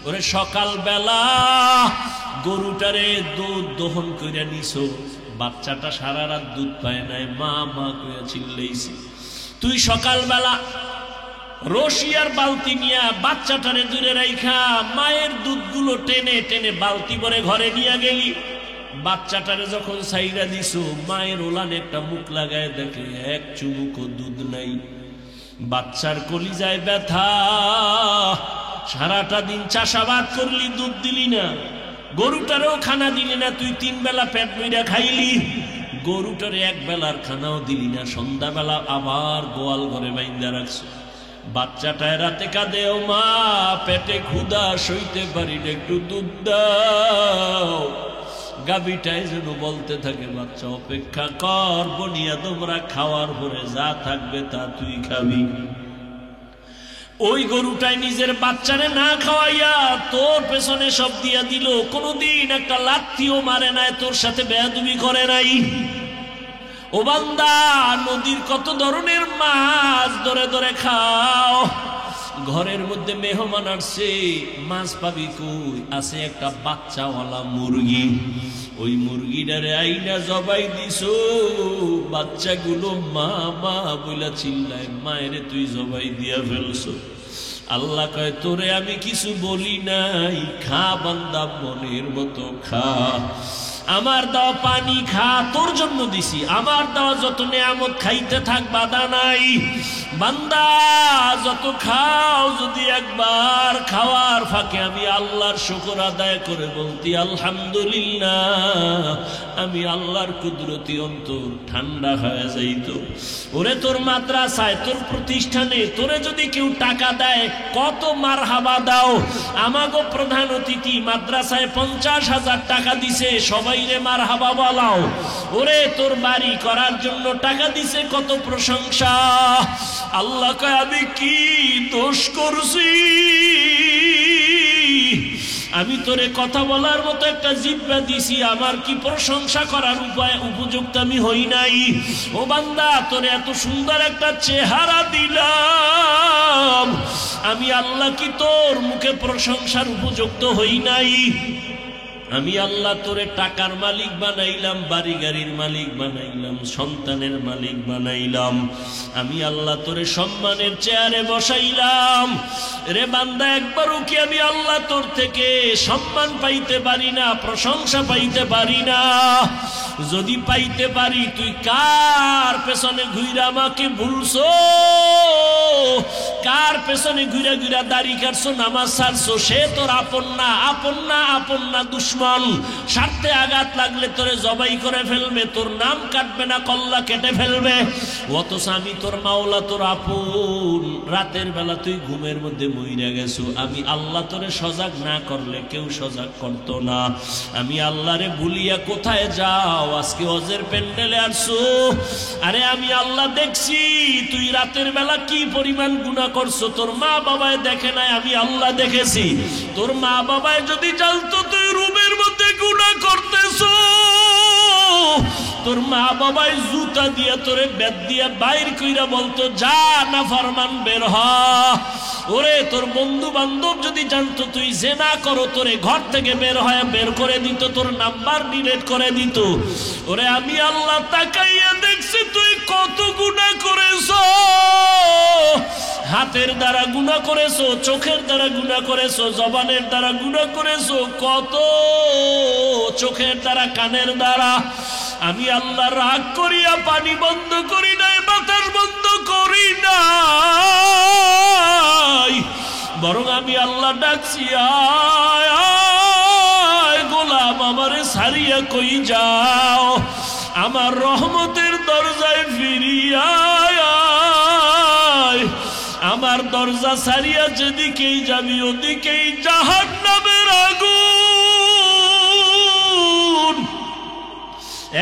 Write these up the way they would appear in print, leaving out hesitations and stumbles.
ওরে সকাল বেলা গরুটারে দুধ দহন করে নিছো, বাচ্চাটা সারা রাত দুধ পায় নাই, মা মা কইয়া চিল্লাইছে। তুই সকাল বেলা রশিয়ার বালতি নিয়া বাচ্চাটারে দূরে রাইখা মায়ের দুধগুলো টেনে টেনে বালতি ভরে ঘরে নিয়ে গেলি। বাচ্চাটারে যখন সাইরা দিছো, মায়ের ওলানে একটা মুখ লাগায় দেখে এক চুমুকও দুধ নাই। বাচ্চার কলিজায় ব্যথা। সারাটা দিন চাষাবাদ করলি, দুধ দিলি না, গরুটারেও খানা দিলি না, তুই 3 বেলা পেট মইরা খাইলি, গরুটারে 1 বেলার খানাও দিলি না। সন্ধ্যাবেলা আবার গোয়াল ঘরে বাইন্দা রাখছো। বাচ্চাটায় রাতে কাঁদে, ও মা পেটে ক্ষুধা সইতে পারি না, একটু দুধ দাও। গাভীটাই যেন বলতে থাকে, বাচ্চা অপেক্ষা কর, বনিয়া তোমরা খাওয়ার পরে যা থাকবে তা তুই খাবি। ওই গরুটাই নিজের বাচ্চারে না খাওয়াইয়া তোর পেছনে সব দিয়া দিল, কোনদিন একটা লাথিও মারে নাই, তোর সাথে বেয়াদবি করে নাই। ও বান্দা, নদীর কত ধরনের মাছ ধরে ধরে খাও, ঘরের মধ্যে মেহমান আসছে, মাছ পাবি কই? আছে একটা বাচ্চাওয়ালা মুরগি, ওই মুরগিটারে আইনা জবাই দিছো, বাচ্চাগুলো মা মা বইলা চিল্লায়, মায়েরে তুই জবাই দিয়া ফেলছো। আল্লাহ কয়, তোরে আমি কিছু বলি নাই, খা বান্দা মনের মতো খা, আমার দেওয়া পানি খা, তোর জন্য দিছি, আমার দেওয়া যত নেয়ামত খাইতে থাক, বাধা নাই। বান্দা যত খাও, যদি একবার খাওয়ার ফাঁকে আমি আল্লাহর শুকর আদায় করে বলতি আলহামদুলিল্লাহ, আমি আল্লাহর কুদরতি অন্তর ঠান্ডা হয়ে যাইত। ওরে তোর মাদ্রাসায়, তোর প্রতিষ্ঠানে তোরে যদি কেউ টাকা দেয়, কত মারহাবা দাও। আমাগো প্রধান অতিথি মাদ্রাসায় 50,000 টাকা দিছে, সবাই রে মারহাবা বলাও। ওরে তোর বাড়ি করার জন্য টাকা দিছে, কত প্রশংসা। আল্লাহ কয়, আমি কি দোষ করছি? আমি তোরে কথা বলার মতো একটা জিহ্বা দিছি, আমার কি প্রশংসা করার উপযুক্ত আমি হই নাই? ও বান্দা, তোরে এত সুন্দর একটা চেহারা দিলাম, আমি আল্লাহ কি তোর মুখে প্রশংসার উপযুক্ত হই নাই? আমি আল্লাহ তোরে টাকার মালিক বানাইলাম, বাড়ি গাড়ির মালিক বানাইলাম, সন্তানের মালিক বানাইলাম, আমি আল্লাহ তোরে সম্মানের চেয়ারে বসাইলাম। রে বান্দা, একবারও কি আমি আল্লাহ তোর থেকে সম্মান পাইতে পারি না, প্রশংসা পাইতে পারি না? যদি পাইতে পারি, তুই কার পেছনে ঘুইরা আমাকে ভুলছো? কার পেছনে ঘুরা ঘুরা দাড়ি কাটছো, নামাজ ছাড়ছো? সে তোর আপন না, আপন না, আপন না, দুশ্মন। স্বার্থে আঘাত লাগলে তোরে জবাই করে ফেলবে, তোর নাম কাটবে না, কল্লা কেটে ফেলবে। অথচ আমি তোর মাওলা, তোর আপন। রাতের বেলা তুই ঘুমের মধ্যে মইরা গেছো, আমি আল্লাহ তোরে সজাগ না করলে কেউ সজাগ করতো না। আমি আল্লাহরে ভুলিয়া কোথায় যাও? আজকে হজের প্যান্ডেলে আসছো। আরে আমি আল্লাহ দেখছি তুই রাতের বেলা কি পরিমাণ গুনাহ করছো, তোর মা বাবায় দেখে নাই, আমি আল্লাহ দেখেছি। তোর মা বাবায় যদি জানতো তুই রুমের মধ্যে গুনাহ করতেছো, তোর মা বাবায় জুতা দিয়া তোরে বেদ দিয়া বাইর কইরা বলতো, যা না ফরমান বের হ। ওরে তোর বন্ধু বান্ধব যদি জানতো তুই জেনা করো, তোরে ঘর থেকে বের করে দিত, তোর নাম্বার ডিলিট করে দিত। ওরে আমি আল্লাহ তাকাইয়া দেখছি তুই কত গুনাহ করেছো। হাতের দ্বারা গুনাহ করেছো, চোখের দ্বারা গুনাহ করেছো, জবানের দ্বারা গুনাহ করেছো, কত চোখের দ্বারা, কানের দ্বারা। আমি আল্লাহ রাগ করিয়া পানি বন্ধ করি নাই, বাতাস বন্ধ করি নাই, বরং আমি আল্লাহ ডাকছি, আয় আয় গোলাম, আমারে ছাড়িয়া কই যাও, আমার রহমতের দরজায় ফিরিয়া আয়। আমার দরজা ছাড়িয়া যেদিকেই যাবি ওদিকেই জাহান্নামের আগুন।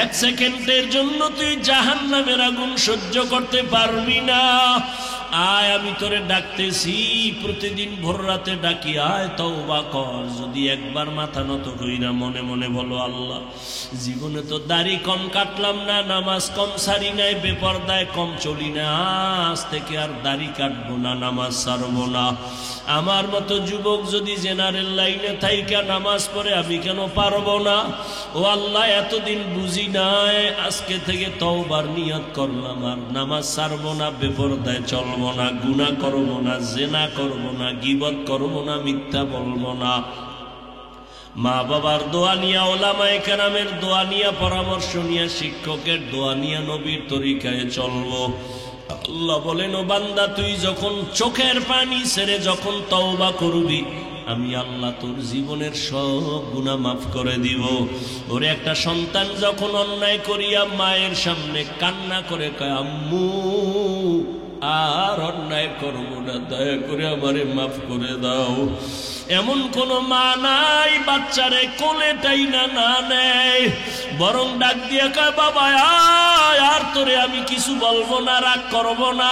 1 সেকেন্ডের জন্য তুই জাহান্নামের আগুন সহ্য করতে পারবি না। আয়, আমি তোরে ডাকতেছি, প্রতিদিন ভোর রাতে ডাকি, আয় তওবা কর। যদি একবার মাথা নত কইরা মনে মনে বলো, আল্লাহ জীবনে তো দাড়ি কম কাটলাম না, নামাজ কম সারি নাই, বেপরদায় কম চলি না, আজ থেকে আর দাড়ি কাটবো না, নামাজ ছাড়বো না। আমার মতো যুবক যদি জেনারেল লাইনে থাইকা নামাজ পড়ে আমি কেন পারবো না? ও আল্লাহ, এতদিন বুঝি নাই, আজকে থেকে তওবার নিয়ত করলাম, আর নামাজ ছাড়বো না, বেপরদায় চলবো না, গুনাহ করবো না, জেনা করবো না, গীবত করবো না, মিথ্যা বলবো না। মা বাবার দোয়া নিয়া, ওলামায়ে কেরামের দোয়া নিয়া, পরামর্শ নিয়া, শিক্ষকের দোয়া নিয়া নবীর তরিকায় চলবো। আল্লাহ বলেন, ও বান্দা, তুই যখন চোখের পানি ছেড়ে যখন তওবা করবি, আমি আল্লাহ তোর জীবনের সব গুনাহ মাফ করে দিব। ওরে একটা সন্তান যখন অন্যায় করিয়া মায়ের সামনে কান্না করে কয়, আম্মু আর অন্যায় করবো না, দয়া করে আমারে মাফ করে দাও, এমন কোন মা নাই বাচ্চারে কোলেটাই না নেয়, বরং ডাক দিয়ে কয়, বাবা আয়, আর তোরে আমি কিছু বলবো না, রাগ করবো না।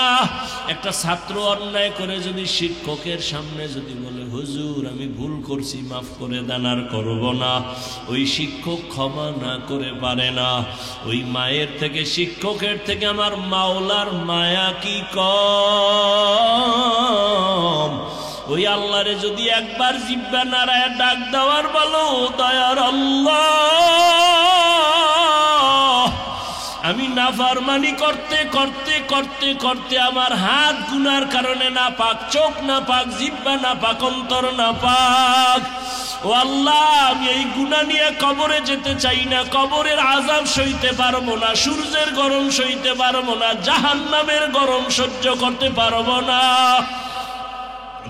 একটা ছাত্র অন্যায় করে যদি শিক্ষকের সামনে যদি বলে, হুজুর আমি ভুল করছি, মাফ করে দেন, আর করবো না, ওই শিক্ষক ক্ষমা না করে পারে না। ওই মায়ের থেকে, শিক্ষকের থেকে আমার মাওলার মায়া কি কম? ওই আল্লাহরে যদি একবার জিব্বা নাড়ায় ডাক দেওয়ার বলো, দয়ার আল্লাহ, আমি নাফরমানি করতে করতে করতে করতে আমার হাত গুনার কারণে না পাক, চোখ না পাক, জিব্বা না পাক, অন্তর না পাক। ও আল্লাহ, আমি এই গুনাহ নিয়ে কবরে যেতে চাই না, কবরের আযাব সইতে পারবো না, সূর্যের গরম সইতে পারবো না, জাহান্নামের গরম সহ্য করতে পারবো না।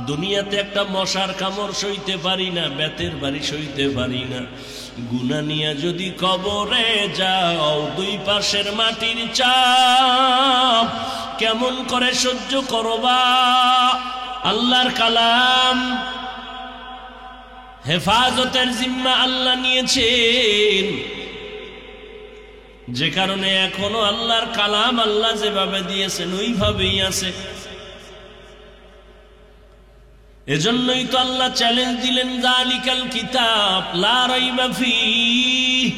দুনিয়াতে একটা মশার কামড় সইতে পারি না, বেতের বাড়ি সইতে পারি না। গুনাহ নিয়ে যদি কবরে যাও, দুই পাশের মাটির চাপ কেমন করে সহ্য করবা? আল্লাহর কালাম হেফাজতের জিম্মা আল্লাহ নিয়েছেন, যে কারণে এখনো আল্লাহর কালাম আল্লাহ যেভাবে দিয়েছেন ওইভাবেই আছে। এজন্যই তো আল্লাহ চ্যালেঞ্জ দিলেন, যালিকাল কিতাব লা রাইবা ফীহ,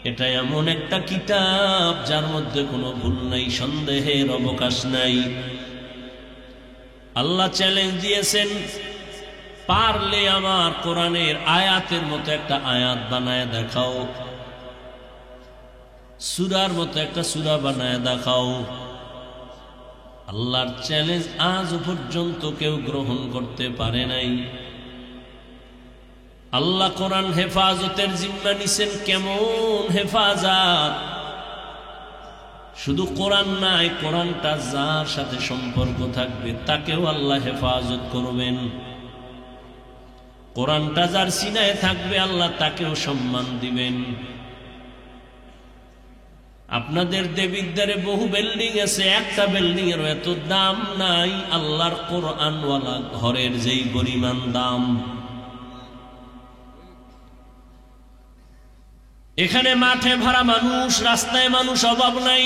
এটা এমন একটা কিতাব যার মধ্যে কোনো ভুল নাই, সন্দেহের অবকাশ নাই। আল্লাহ চ্যালেঞ্জ দিয়েছেন, পারলে আমার কোরআনের আয়াতের মতো একটা আয়াত বানায় দেখাও, সূরার মতো একটা সূরা বানায় দেখাও। আল্লাহর চ্যালেঞ্জ আজ পর্যন্ত কেউ গ্রহণ করতে পারে নাই। আল্লাহ কোরআন হেফাজতের জিম্মা নিছেন। কেমন হেফাজত? শুধু কোরআন নাই, কোরআনটা যার সাথে সম্পর্ক থাকবে তাকেও আল্লাহ হেফাজত করবেন। কোরআনটা যার সিনায় থাকবে আল্লাহ তাকেও সম্মান দিবেন। আপনাদের দেবিদ্বারে বহু বিল্ডিং আছে, একটা বিল্ডিং এর এত দাম নাই আল্লাহর কোরআনওয়ালা ঘরের যেই পরিমাণ দাম। এখানে মাঠে ভরা মানুষ, রাস্তায় মানুষ, অভাব নাই,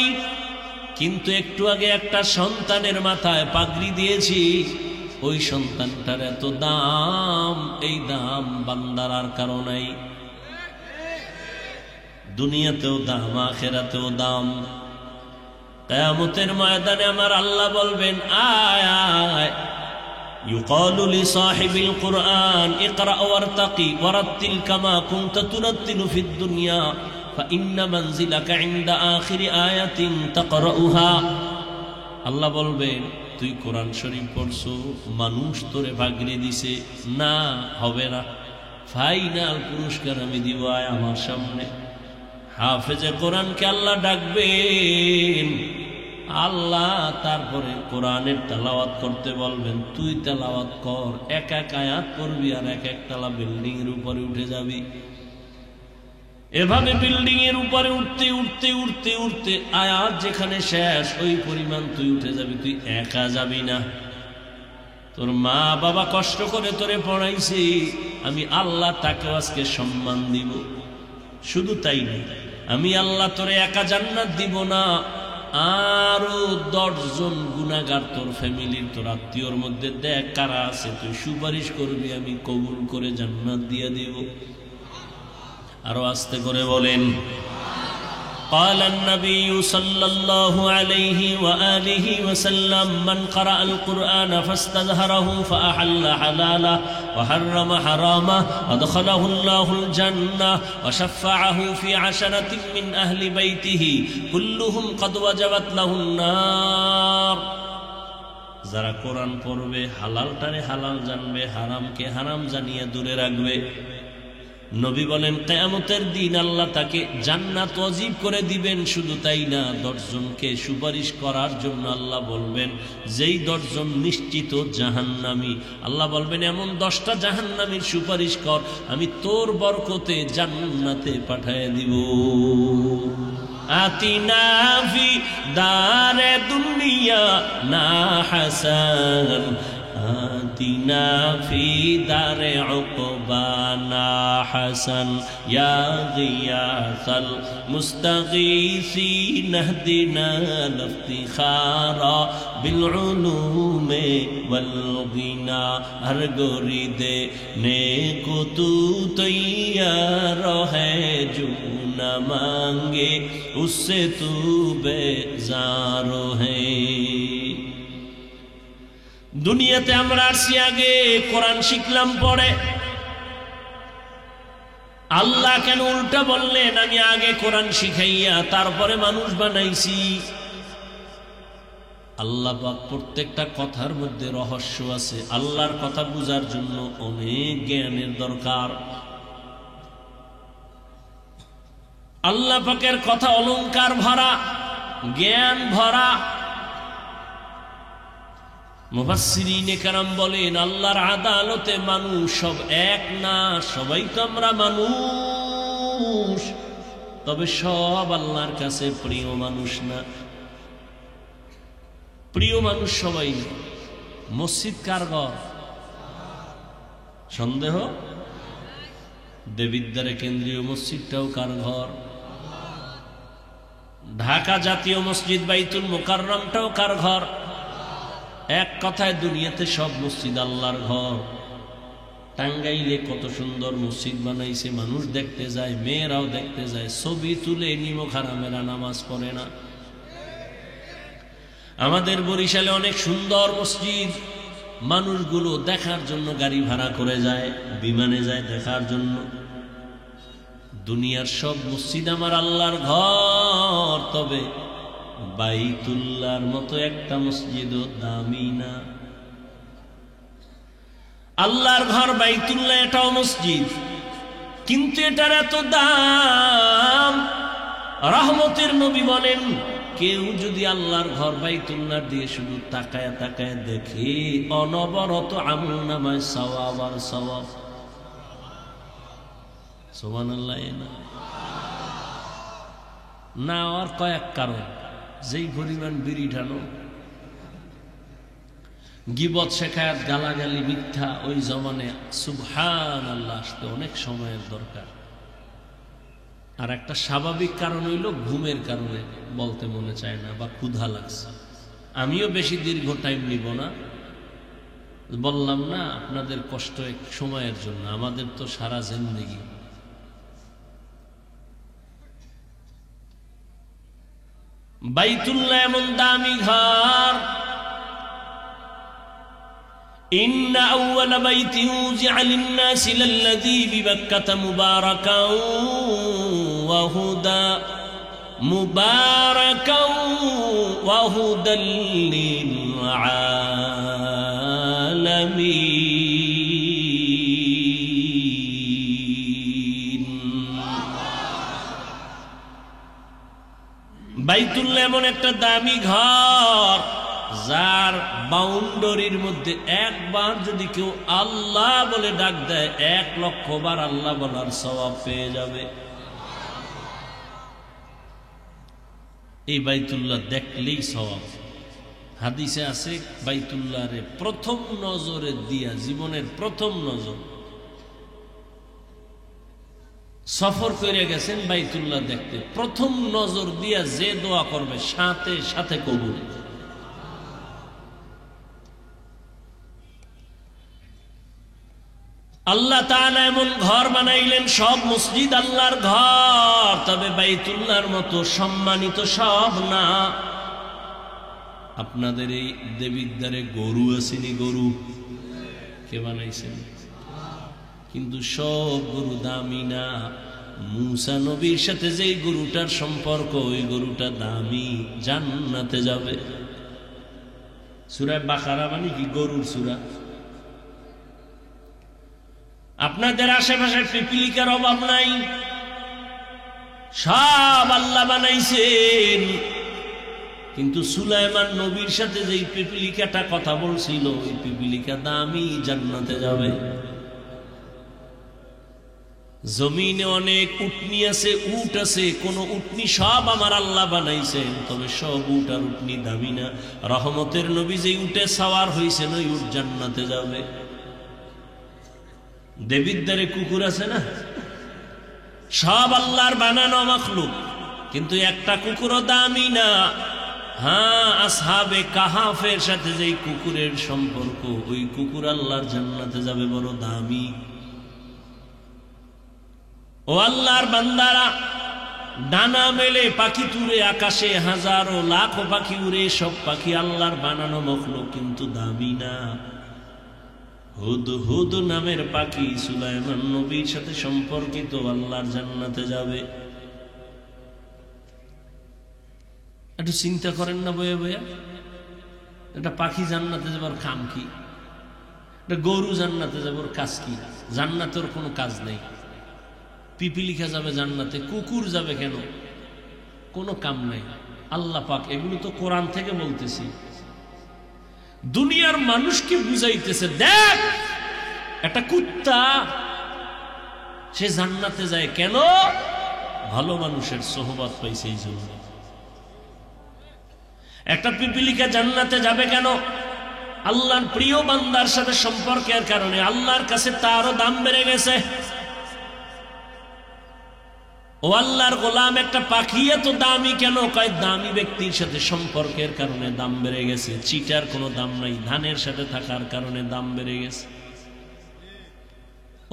কিন্তু একটু আগে একটা সন্তানের মাথায় পাগড়ি দিয়েছি, ওই সন্তানটার এত দাম, এই দাম বান্দার আর কারো নাই। দুনিয়াতেও দাম, আখিরাতেও দাম। কিয়ামতের ময়দানে আমার আল্লাহ বলবেন, আয় আয়, ইউকালু লিসাহিবিল কুরআন ইকরা ওয়ারতাকি ওয়ারাত্তিল কামা কুনতা তুরাত্তিলু ফিদ দুনিয়া ফাইন্না মানজিলাকা ইনদা আখিরি আয়াতিন তাকরাউহা। আল্লাহ বলবেন, তুই কোরআন শরীফ পড়ছো, মানুষ তোরে পাগড়ি দিছে, না হবে না, ফাইনাল পুরস্কার আমি দিব, আয় আমার সামনে। হাফেজে কোরআনকে আল্লাহ ডাকবেন, আল্লাহ তারপরে কোরআনের তেলাওয়াত করতে বলবেন, তুই তেলাওয়াত কর, এক এক আয়াত পড়বি আর এক একতলা বিল্ডিং এর উপরে উঠে যাবি। এভাবে বিল্ডিং এর উপরে উঠতে উঠতে উঠতে উঠতে আয়াত যেখানে শেষ ওই পরিমাণ তুই উঠে যাবি। তুই একা যাবি না, তোর মা বাবা কষ্ট করে তোরে পড়াইছে, আমি আল্লাহ তাকে আজকে সম্মান দিব। শুধু তাই না, আমি আল্লাহ তোরে একা জান্নাত দিব না, আরো 10 জন গুনাহগার তোর ফ্যামিলির, তোর আত্মীয়র মধ্যে দেখ কারা আছে, তুই সুপারিশ করবি, আমি কবুল করে জান্নাত দিয়ে দেব। আরো আস্তে করে বলেন, قال النبي صلى الله عليه وآله وسلم من قرأ القرآن فاستظهره فأحل حلاله وحرم حرامه أدخله الله الجنة وشفعه في 10 من أهل بيته كلهم قد وجبت له النار যারা কোরআন পড়বে হালালটারে হালাল জানবে হারামকে হারাম জানিয়ে দূরে রাখবে নবী বলেন কিয়ামতের দিন আল্লাহ তাকে জান্নাত ওয়াজিব করে দিবেন শুধু তাই না 10 জনকে সুপারিশ করার জন্য আল্লাহ বলবেন যেই 10 জন নিশ্চিত জাহান্নামী আল্লাহ বলবেন এমন 10টা জাহান্নামীর সুপারিশ কর আমি তোর বরকতে জান্নাতে পাঠিয়ে দিব আতিনা ফি দারে দুনিয়া না হাসান آتنا في دار عقبانا حسن يا غياث المستغيثين اهدنا الافتخارا بالعلوم والغنى ہر گوری دے نیکو تو تیار ہے جو نہ مانگے اس سے تو بیزار ہے দুনিয়াতে আমরা আসি আগে কোরআন শিখলাম পরে আল্লাহ কেন উল্টা বললেন আমি আগে কোরআন শিখাইয়া তারপরে মানুষ বানাইছি আল্লাহ পাক প্রত্যেকটা কথার মধ্যে রহস্য আছে আল্লাহর কথা বুঝার জন্য অনেক জ্ঞানের দরকার আল্লাহ পাকের কথা অলংকার ভরা জ্ঞান ভরা মুফাসসিরিনে কেরাম বলেন আল্লাহর আদালতে মানুষ সব এক না সবাই তো আমরা মানুষ তবে সব আল্লাহর কাছে প্রিয় মানুষ না প্রিয় মানুষ সবাই না মসজিদ কার ঘর সন্দেহ দেবিদ্বারে কেন্দ্রীয় মসজিদটাও কার ঘর ঢাকা জাতীয় মসজিদ বাইতুল মুকাররমটাও কার ঘর এক কথায় দুনিয়াতে সব মসজিদ আল্লাহর ঘর টাঙ্গাইলে কত সুন্দর মসজিদ বানাইছে মানুষ দেখতে যায় মেয়েরাও দেখতে যায় ছবি তুলে নিমক হারামেরা নামাজ পড়ে না আমাদের বরিশালে অনেক সুন্দর মসজিদ মানুষগুলো দেখার জন্য গাড়ি ভাড়া করে যায় বিমানে যায় দেখার জন্য দুনিয়ার সব মসজিদ আমার আল্লাহর ঘর তবে বাইতুল্লাহর মতো একটা মসজিদও দামি না আল্লাহর ঘর বাইতুল্লাহ এটাও মসজিদ কিন্তু এটার এত দাম রহমতের নবী বলেন কেউ যদি আল্লাহর ঘর বাইতুল্লাহ দিয়ে শুধু তাকায় তাকায় দেখে অনবরত আমলনামায় সওয়াব আর সওয়াব সুবহানাল্লাহ না আর কয়েক কারণ যেই পরিমাণ বিড়ি ঢানো গীবত শেখায়াত গালাগালি মিথ্যা ওই জমানে সুবহানাল্লাহ আসতে অনেক সময়ের দরকার আর একটা স্বাভাবিক কারণ হইল ঘুমের কারণে বলতে মনে চায় না বা ক্ষুধা লাগছে আমিও বেশি দীর্ঘ টাইম নিব না বললাম না আপনাদের কষ্ট এক সময়ের জন্য আমাদের তো সারা জিন্দেগি বাইতুল্লাহ এমন দামি ঘর إن أول بيت وضع للناس للذي ببكة مباركا وهدى للعالمين বাইতুল্লাহ এমন একটা দামি ঘর যার বাউন্ডারির মধ্যে একবার যদি কেউ আল্লাহ বলে ডাক দেয় 1,00,000 বার আল্লাহ বলার সওয়াব পেয়ে যাবে এই বাইতুল্লাহ দেখলেই সওয়াব হাদিসে আছে বাইতুল্লাহরে প্রথম নজরে দিয়া জীবনের প্রথম নজর সফর করে গেছেন বাইতুল্লাহ দেখতে প্রথম নজর দিয়া যে দোয়া করবে সাথে সাথে কবুল আল্লাহ তাআলা এমন ঘর বানাইলেন, সব মসজিদ আল্লাহর ঘর, তবে বাইতুল্লাহর মতো সম্মানিত সব না। আপনাদের এই দেবিদ্বারে গরু আসেনি, গরু কে বানাইছেন? কিন্তু সব গরু দামি না। মুসা নবীর সাথে যে গরুটার সম্পর্ক, ওই গরুটা দামি, জান্নাতে যাবে। সূরা বাকারা মানে কি? গরুর সূরা। আপনাদের আশেপাশে পিপিলিকার অভাব নাই, সব আল্লাহ বানাইছেন। কিন্তু সুলাইমান নবীর সাথে যে পিপিলিকাটা কথা বলছিল, ওই পিপিলিকা দামি, জান্নাতে যাবে। জমিনে অনেক উটনি আছে, উট আছে, কোন উটনি সব আমার আল্লাহ বানাইছেন, তবে সব উট আর উটনি দামি না। রহমতের নবী যে উটে সাওয়ার হইছেন, ওই উট জান্নাতে যাবে। দেবিদ্বারে কুকুর আছে না, সব আল্লাহর বানানো মাখলুক, কিন্তু একটা কুকুরও দামি না। হ্যাঁ, আসহাবে কাহাফের সাথে যে কুকুরের সম্পর্ক, ওই কুকুর আল্লাহর জান্নাতে যাবে, বড় দামি। ও আল্লাহর বান্দারা, ডানা মেলে পাখি তুলে আকাশে হাজারো লাখো পাখি উড়ে, সব পাখি আল্লাহর বানানো মাখলুক, কিন্তু দামি না। হুদহুদ নামের পাখি সুলাইমান নবীর সাথে সম্পর্কিত, আল্লাহর জান্নাতে যাবে। একটু চিন্তা করেন না বয়ে বয়া, একটা পাখি জান্নাতে যাবার কাম কি? একটা গরু জান্নাতে যাবার কাজ কি? জান্নাতের কোনো কাজ নেই। পিপিলিকা যাবে জান্নাতে, কুকুর যাবে কেন? কোনো কাম নাই। আল্লাহ পাক এগুলো তো কোরআন থেকে বলতেছি, দুনিয়ার মানুষকে বুঝাইতেছে। দেখ, একটা কুত্তা সে জান্নাতে যায় কেন? ভালো মানুষের সোহবত পাইছে এই জন্য। একটা পিপিলিকা জান্নাতে যাবে কেন? আল্লাহর প্রিয় বান্দার সাথে সম্পর্কের কারণে। আল্লাহর কাছে তারও দাম বেড়ে গেছে। ও আল্লাহর গোলাম, একটা পাখি এত দামি কেন? কয় দামি ব্যক্তির সাথে সম্পর্কের কারণে দাম বেড়ে গেছে। চিটার কোনো দাম নাই, ধানের সাথে থাকার কারণে দাম বেড়ে গেছে।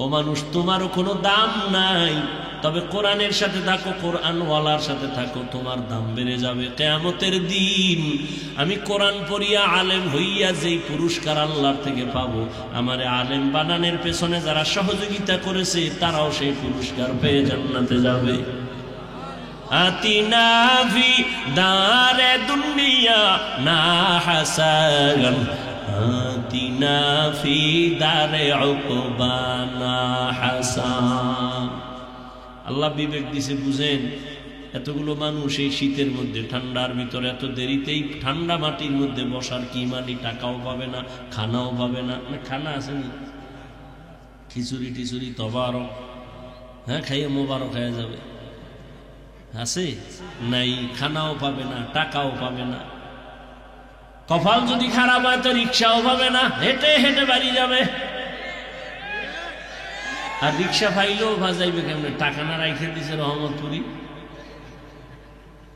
ও মানুষ, তোমারও কোনো দাম নাই, তবে কোরআনের সাথে থাকো, কোরআনওয়ালার সাথে থাকো, তোমার দাম বেড়ে যাবে। কিয়ামতের দিন আমি কোরআন পড়িয়া আলেম হইয়া যেই পুরস্কার আল্লাহর থেকে পাবো, আমারে আলেম বানানোর পেছনে যারা সহযোগিতা করেছে, তারাও সেই পুরস্কার পেয়ে জান্নাতে যাবে। আতিনা ফি দারে দুনিয়া না হাসান, আতিনা ফি দারে উকবানা হাসান। আল্লাহ বিবেক দিছে, বুঝেন। এতগুলো মানুষ এই শীতের মধ্যে, ঠান্ডার ভিতরে, এত দেরিতেই ঠান্ডা মাটির মধ্যে বসার কি মানি? টাকাও পাবে না, খানাও পাবে না। খানা আছে নি? খিচুড়ি টিচুড়ি তবারক, হ্যাঁ, খাইয়ে মোবারক হয়ে যাবে। আছে নাই? খানাও পাবে না, টাকাও পাবে না। কপাল যদি খারাপ হয় তো রিক্সাও পাবে না, হেঁটে হেঁটে বাড়ি যাবে। আর রিক্সা পাইলেও ভাজাইবে কেমনে? টাকা না রাইখে দিছে রহমতপুরি,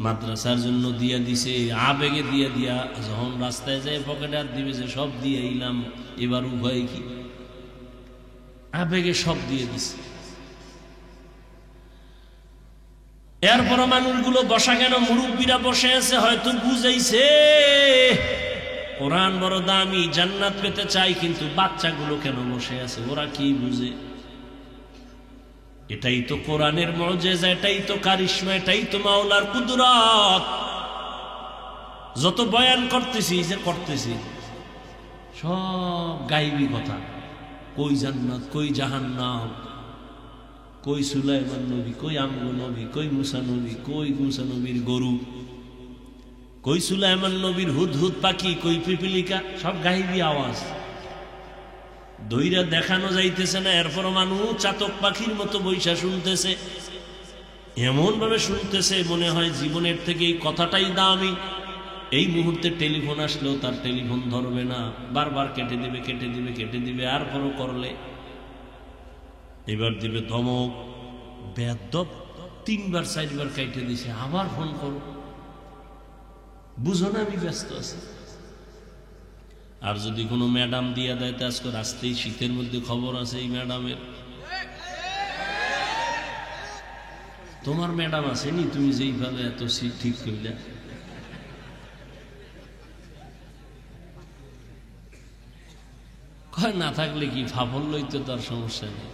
মাদ্রাসার জন্য দিয়া দিছে, আবেগে দিয়া দিয়া যখন রাস্তায় যায় পকেটে হাত দিবে যে সব দিয়ে এলাম, এবার উভয় কি? আবেগে সব দিয়ে দিছে। এরপর মানুষগুলো বসা কেন? মুরব্বীরা বসে আছে, হয়তো বুঝাইছে কোরআন বড় দামি, জান্নাত পেতে চাই, কিন্তু বাচ্চাগুলো কেন বসে আছে? ওরা কি বুঝে? এটাই তো কোরআনের মুজিজা, এটাই তো কারিশমা, এটাই তো মাওলার কুদরত। যত বয়ান করতেছি যে করতেছি, সব গাইবী কথা। কই জান্নাত, কই জাহান্নাম, কই সুলাইমান নবী, কই আমগো নবী, কই মুসা নবী, কই মুসা নবীর গরু, কই সুলাইমান নবীর হুদহুদ পাখি, কই পিপিলিকা, সব গাইবী আওয়াজ। দইরা দেখানো যাইতেছে না, এরপর মানুষ চাতক পাখির মতো বৈশা শুনতেছে। এমন ভাবে শুনতেছে মনে হয় জীবনের থেকে এই কথাটাই দামি। এই মুহূর্তে টেলিফোন আসলেও তার টেলিফোন ধরবে না, বারবার কেটে দিবে, কেটে দিবে, কেটে দিবে। আর পরও করলে এবার দিবে ধমক, বেয়াদব, 3বার 4বার কেটে দিছে, আবার ফোন করো, বুঝো না আমি ব্যস্ত আছি। আর যদি কোনো ম্যাডাম দিয়া দেয় তা আজকে রাস্তায় শীতের মধ্যে খবর আছে এই ম্যাডামের, তোমার ম্যাডাম আসেনি, তুমি যেইভাবে এত সিট ঠিক করলে। কয় না থাকলে কি ফাফল্যই তো তার সমস্যা নেই,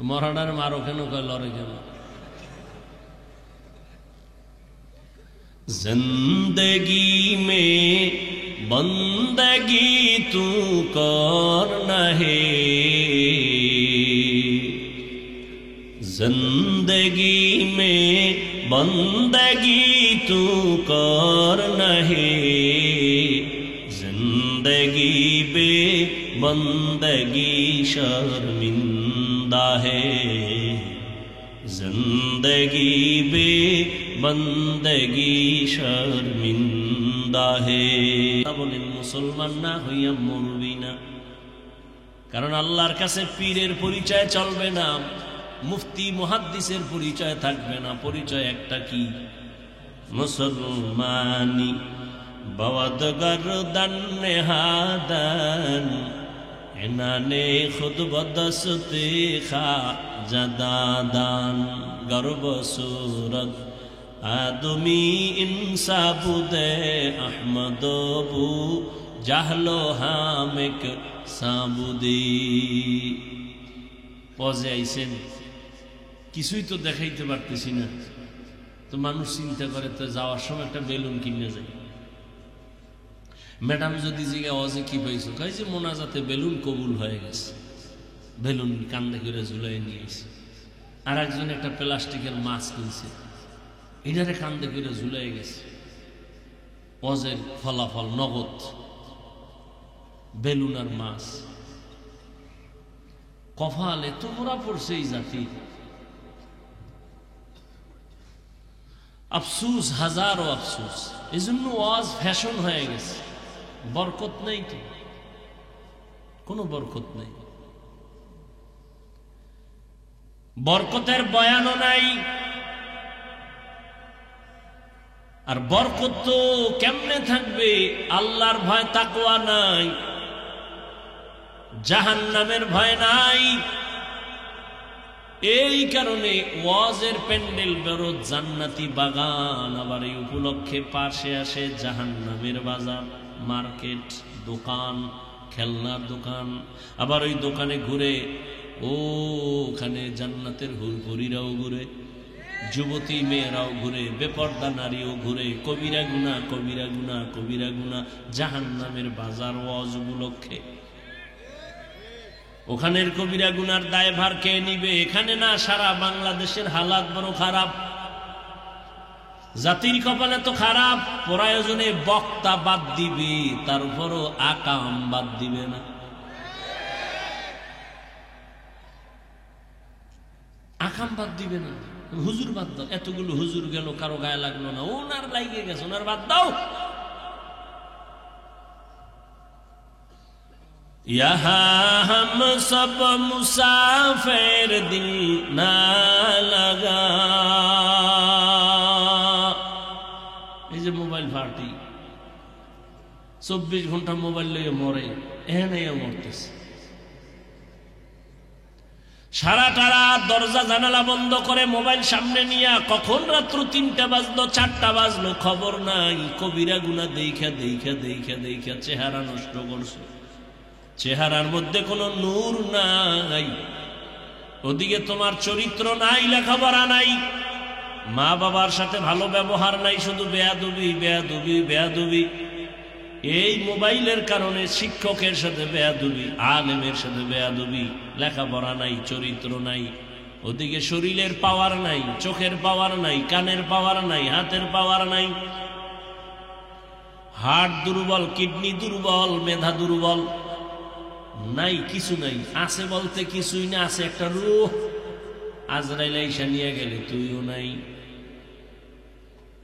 মরাডার মারো কেন, কয় লড়ে কেন। जिंदगी में बंदगी तू करना है, जिंदगी में बंदगी तू करना है, जिंदगी बे बंदगी शर्मिंदा है, जिंदगी बे बंदगी शर्मिंदा है। বলেন মুসলমান না হইয়া মরবি না, কারণ আল্লাহর কাছে পীরের পরিচয় চলবে না, মুফতি মুহাদ্দিসের পরিচয় থাকবে না। পরিচয় একটা কি? মুসলমানি বওয়াদ গরদান নেহাদান এনানে খুদ বদসতে খা জাদাদান গর্ব সুরত আদমি ইনসাবুদে আহমদবু জাহলো হামেক সাবুদি। পজে আইছেন, কিছুই তো দেখাইতে পারতেছি না, তো মানুষ চিন্তা করে তো যাওয়ার সময় একটা বেলুন কিনে যায়। ম্যাডাম যদি জিজ্ঞা অজে কি পাইছো, কই যে মোনাজাতে বেলুন কবুল হয়ে গেছে, বেলুন কান্দে করে ঝুলাই নিয়ে এসে। আর একজন একটা প্লাস্টিকের মাছ কিনছে, এটারে কান্দে করে ঝুলাই গেছে। অজের ফলাফল নগদ বেলুন আর মাছ। কপালে তোমরা পড়ছে এই জাতি, আফসুস, হাজারো আফসুস। এই জন্য ওয়াজ ফ্যাশন হয়ে গেছে, বরকত নেই তো, কোনো বরকত নেই, বরকতের বয়ানও নাই। আর বরকত তো কেমনে থাকবে? আল্লাহর ভয় তাকওয়া নাই, জাহান্নামের ভয় নাই। এই কারণে ওয়াজের প্যান্ডেল বড় জান্নাতি বাগান, আবার এই উপলক্ষে পাশে আসে জাহান্নামের বাজার, মার্কেট, দোকান, খেলনার দোকান। আবার ওই দোকানে ঘুরে ওখানে জান্নাতের হুরপুরিরাও ঘুরে, যুবতী মেয়েরাও ঘুরে, বেপর্দা নারীও ঘুরে। কবিরা গুনাহ, কবিরা গুনাহ, কবিরা গুনাহ, জাহান্নামের বাজার ওয়াজ উপলক্ষে। ওখানের কবিরা গুনার দায়ভার কে নিবে? এখানে না, সারা বাংলাদেশের হালাত বড় খারাপ। জাতির কপালে তো খারাপ, প্রয়োজনে বক্তা বাদ দিবে, তার উপরও আকাম বাদ দিবে না। আকাম বাদ দিবে না, হুজুর বাদ দাও। এতগুলো হুজুর গেল, কারো গায়ে লাগলো না, ওনার লাইগে গেছে, ওনার বাদ দাও। यहाँ हम सब मुसाफिर दिल ना लगा। এই যে মোবাইল পার্টি 24 ঘন্টা মোবাইল লইয়ে মরে, এখানে মরতেছে। সারাটা রাত দরজা জানালা বন্ধ করে মোবাইল সামনে নিয়ে, কখন রাত্র 3টা বাজলো, 4টা বাজলো, খবর নাই। কবিরা গুনাহ দেখা দেখা দেখা দেখা চেহারা নষ্ট করছে, চেহারার মধ্যে কোনো নূর নাই। ওদিকে তোমার চরিত্র নাই, লেখাপড়া নাই, মা বাবার সাথে ভালো ব্যবহার নাই, শুধু বেয়াদবি বেয়াদবি বেয়াদবি। এই মোবাইলের কারণে শিক্ষকের সাথে বেয়াদবি, আলেমের সাথে বেয়াদবি, লেখাপড়া নাই, চরিত্র নাই। ওদিকে শরীরের পাওয়ার নাই, চোখের পাওয়ার নাই, কানের পাওয়ার নাই, হাতের পাওয়ার নাই। হার্ট দুর্বল, কিডনি দুর্বল, মেধা দুর্বল, নাই, কিছু নাই। আছে বলতে কিছুই না, আছে একটা রূহ। আজরাইল আইসা নিয়ে গেলে তুইও নাই।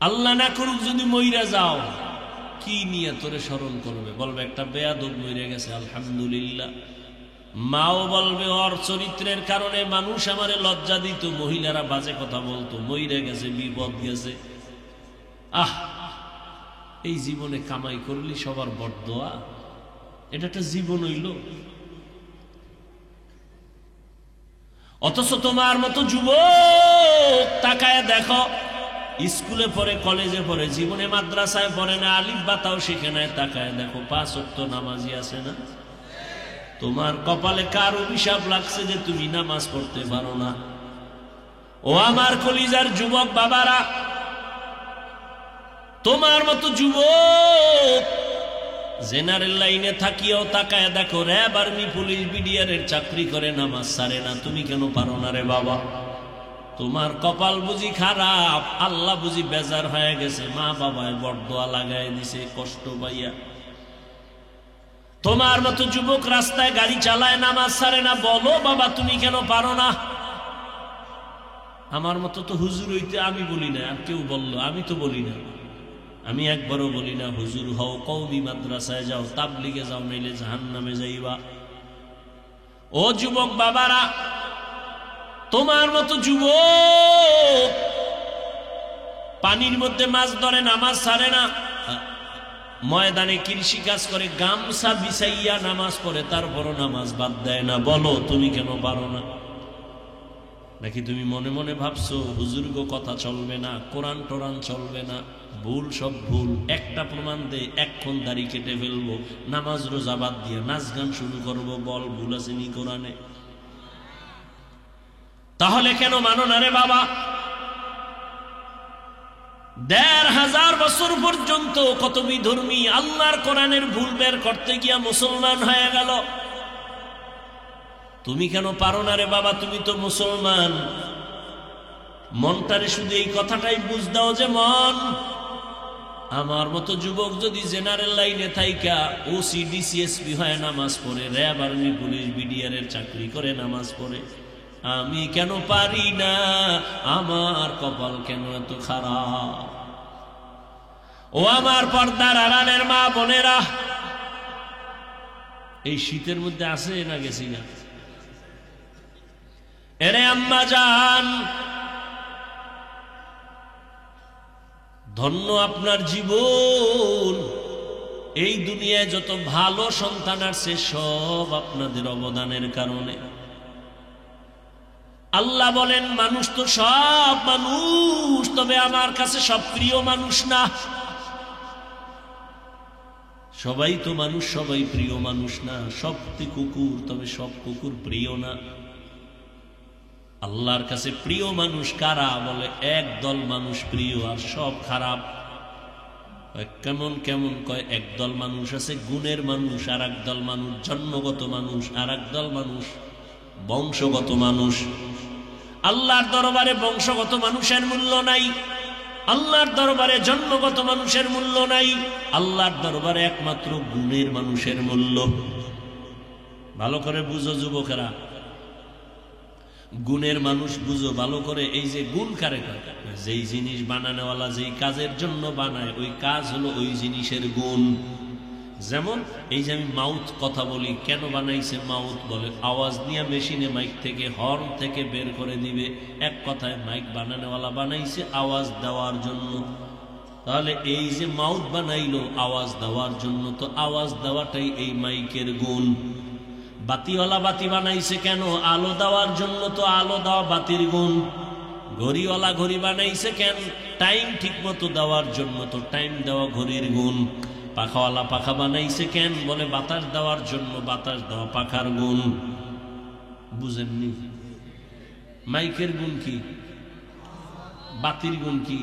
আল্লাহ না করুক যদি মইরা যাও, কি নিয়ে তোরে স্মরণ করবে? বলবে একটা বেয়াদব মইরা গেছে, আলহামদুলিল্লাহ। মাও বলবে ওর চরিত্রের কারণে মানুষ আমারে লজ্জা দিত, মহিলারা বাজে কথা বলতো, মইরা গেছে, বিপদ গেছে। এই জীবনে কামাই করলি সবার বড়দোয়া, এটা একটা জীবন হইল। অথচ তোমার মতো যুবক তাকায় দেখো, স্কুলে পড়ে, কলেজে পড়ে, জীবনে মাদ্রাসায় পড়ে না, আলিফ বাতাও শিখে নাই, তাকায় দেখো 5 ওয়াক্ত নামাজি আছে না? তোমার কপালে কার অভিশাপ লাগছে যে তুমি নামাজ পড়তে পারো না? ও আমার কলিজার যুবক বাবারা, তোমার মতো যুবক জেনারেল লাইনে থাকিও তাকায় দেখো, র্যাব, আর্মি, পুলিশ, বিডিআর এর চাকরি করে, নামাজ ছাড়ে না, তুমি কেন পারো না রে বাবা? তোমার কপাল বুঝি খারাপ, আল্লাহ বুঝি বেজার হয়ে গেছে, মা বাবায় বড়দোয়া লাগাই দিছে কষ্ট পাইয়া। তোমার মতো যুবক রাস্তায় গাড়ি চালায়, নামাজ ছাড়ে না, বলো বাবা তুমি কেন পারো না? আমার মতো তো হুজুর হইতে আমি বলি না, আর কেউ বললো, আমি তো বলি না, আমি একবারও বলি না হুজুর হও, কওমি মাদ্রাসায় যাও, তাবলিগে যাও, নাইলে জাহান্নামে যাইবা। ও যুবক বাবারা, তোমার মতো যুবক পানির মধ্যে মাছ ধরে, নামাজ ছাড়ে না, ময়দানে কৃষি কাজ করে, গামছা বিছাইয়া নামাজ পড়ে, তারপরও নামাজ বাদ দেয় না, বলো তুমি কেন পারো না? নাকি তুমি মনে মনে ভাবছো হুজুর গো কথা চলবে না, কোরআন টোরান চলবে না, ভুল সব ভুল, একটা প্রমাণ দে, এক্ষণ দাড়ি কেটে ফেলবো, নামাজ রোজা বাদ দিয়ে নাচ গান শুরু করবো, বল ভুল আসেনি কোরআনে? তাহলে কেন মানো না রে বাবা? ১৫০০ বছর পর্যন্ত কত বিধর্মী আল্লাহর কোরআনের ভুল বের করতে গিয়া মুসলমান হয়ে গেল, তুমি কেন পারো না রে বাবা? তুমি তো মুসলমান। মনটারে শুধু এই কথাটাই বুঝ দাও যে মন, আমার মতো যুবক যদি জেনারেল লাইনে থাইকা ওসি ডিসিএসপি হয় নামাজ পড়ে, র্যাব, আর্মি, পুলিশ, বিডিআর এর চাকরি করে নামাজ পড়ে, আমি কেন পারি না? আমার কপাল কেন এত খারাপ? ও আমার পর্দার আড়ালের মা বোনেরা, এই শীতের মধ্যে আছে না গেছি না? এরে আম্মা জান, ধন্য আপনার জীবন। এই দুনিয়ায় যত ভালো সন্তান আসছে সব আপনাদের অবদানের কারণে। আল্লাহ বলেন মানুষ তো সব মানুষ, তবে আমার কাছে সব প্রিয় মানুষ না। সবাই তো মানুষ, সবাই প্রিয় মানুষ না। সব কুকুর, তবে সব কুকুর প্রিয় না। আল্লাহর কাছে প্রিয় মানুষ কারা? বলে একদল মানুষ প্রিয় আর সব খারাপ। কেমন কেমন কয়, একদল মানুষ আছে গুণের মানুষ, আর একদল মানুষ জন্মগত মানুষ, আর একদল মানুষ বংশগত মানুষ। আল্লাহর দরবারে বংশগত মানুষের মূল্য নাই, আল্লাহর দরবারে জন্মগত মানুষের মূল্য নাই, আল্লাহর দরবারে একমাত্র গুণের মানুষের মূল্য। ভালো করে বুঝো যুবকেরা, গুণের মানুষ বুঝো ভালো করে। এই যে গুণ কারে কয়? যেই জিনিস বানানোওয়ালা যেই কাজের জন্য বানায়, ওই কাজ হলো ওই জিনিসের গুণ। যেমন এই যে আমি মাউথ কথা বলি, কেন বানাইছে মাউথ? বলে আওয়াজ নিয়ে মেশিনে মাইক থেকে, হর্ন থেকে বের করে দিবে। এক কথায় মাইক বানানোওয়ালা বানাইছে আওয়াজ দেওয়ার জন্য। তাহলে এই যে মাউথ বানাইলো আওয়াজ দেওয়ার জন্য, তো আওয়াজ দেওয়াটাই এই মাইকের গুণ। বাতিওয়ালা বাতি বানাইছে কেন? আলো দেওয়ার জন্য, তো আলো দেওয়া বাতির গুণ। ঘড়িওয়ালা ঘড়ি বানাইছে কেন? টাইম ঠিক মতো দেওয়ার জন্য, তো টাইম দেওয়া ঘড়ির গুণ। পাখাওয়ালা পাখা বানাইছে কেন? বলে বাতাস দেওয়ার জন্য, বাতাস দেওয়া পাখার গুণ। বুঝেননি? মাইকের গুণ কি? বাতির গুণ কি?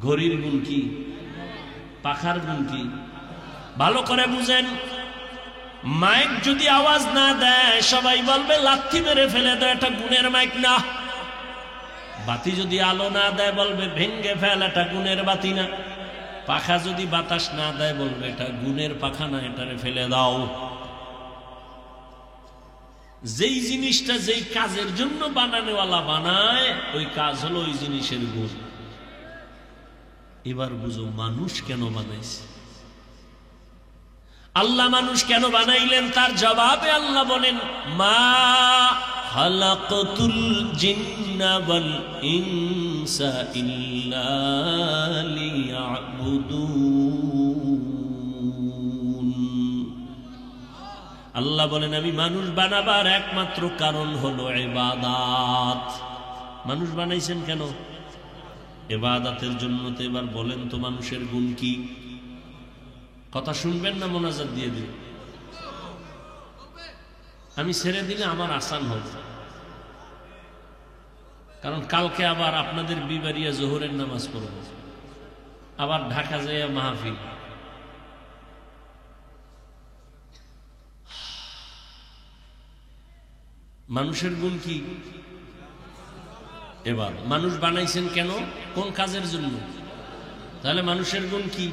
ঘড়ির গুণ কি? পাখার গুণ কি? ভালো করে বুঝেন। মাইক যদি আওয়াজ না দেয় সবাই বলবে লাথি মেরে ফেলে দেয়, এটা গুণের মাইক না। বাতি যদি আলো না দেয় বলবে ভেঙ্গে ফেল, এটা গুণের বাতি না। পাখা যদি বাতাস না দেয় বলবে এটা গুণের পাখা না, এটারে ফেলে দাও। যেই জিনিসটা যেই কাজের জন্য বানানোওয়ালা বানায়, ওই কাজ হলো ওই জিনিসের গুণ। এবার বুঝো মানুষ কেন বানাইছে? আল্লাহ মানুষ কেন বানাইলেন? তার জবাবে আল্লাহ বলেন মা খালাকতুল জিন্না ওয়াল ইনসা ইল্লা লিয়াবুদুন। আল্লাহ বলেন আমি মানুষ বানাবার একমাত্র কারণ হলো ইবাদত। মানুষ বানাইছেন কেন? ইবাদতের জন্য। তো এবার বলেন তো মানুষের গুণ কি? কথা শুনবেন না মোনাজাত দিয়ে দিন? আমি ছেড়ে দিলে আমার আসান হবে, কারণ কালকে আবার আপনাদের বিবারিয়া জোহরের নামাজ পড়ব, আবার ঢাকা যাইয়া মাহফিল। মানুষের গুণ কি? এবার মানুষ বানাইছেন কেন? কোন কাজের জন্য? তাহলে মানুষের গুণ কি?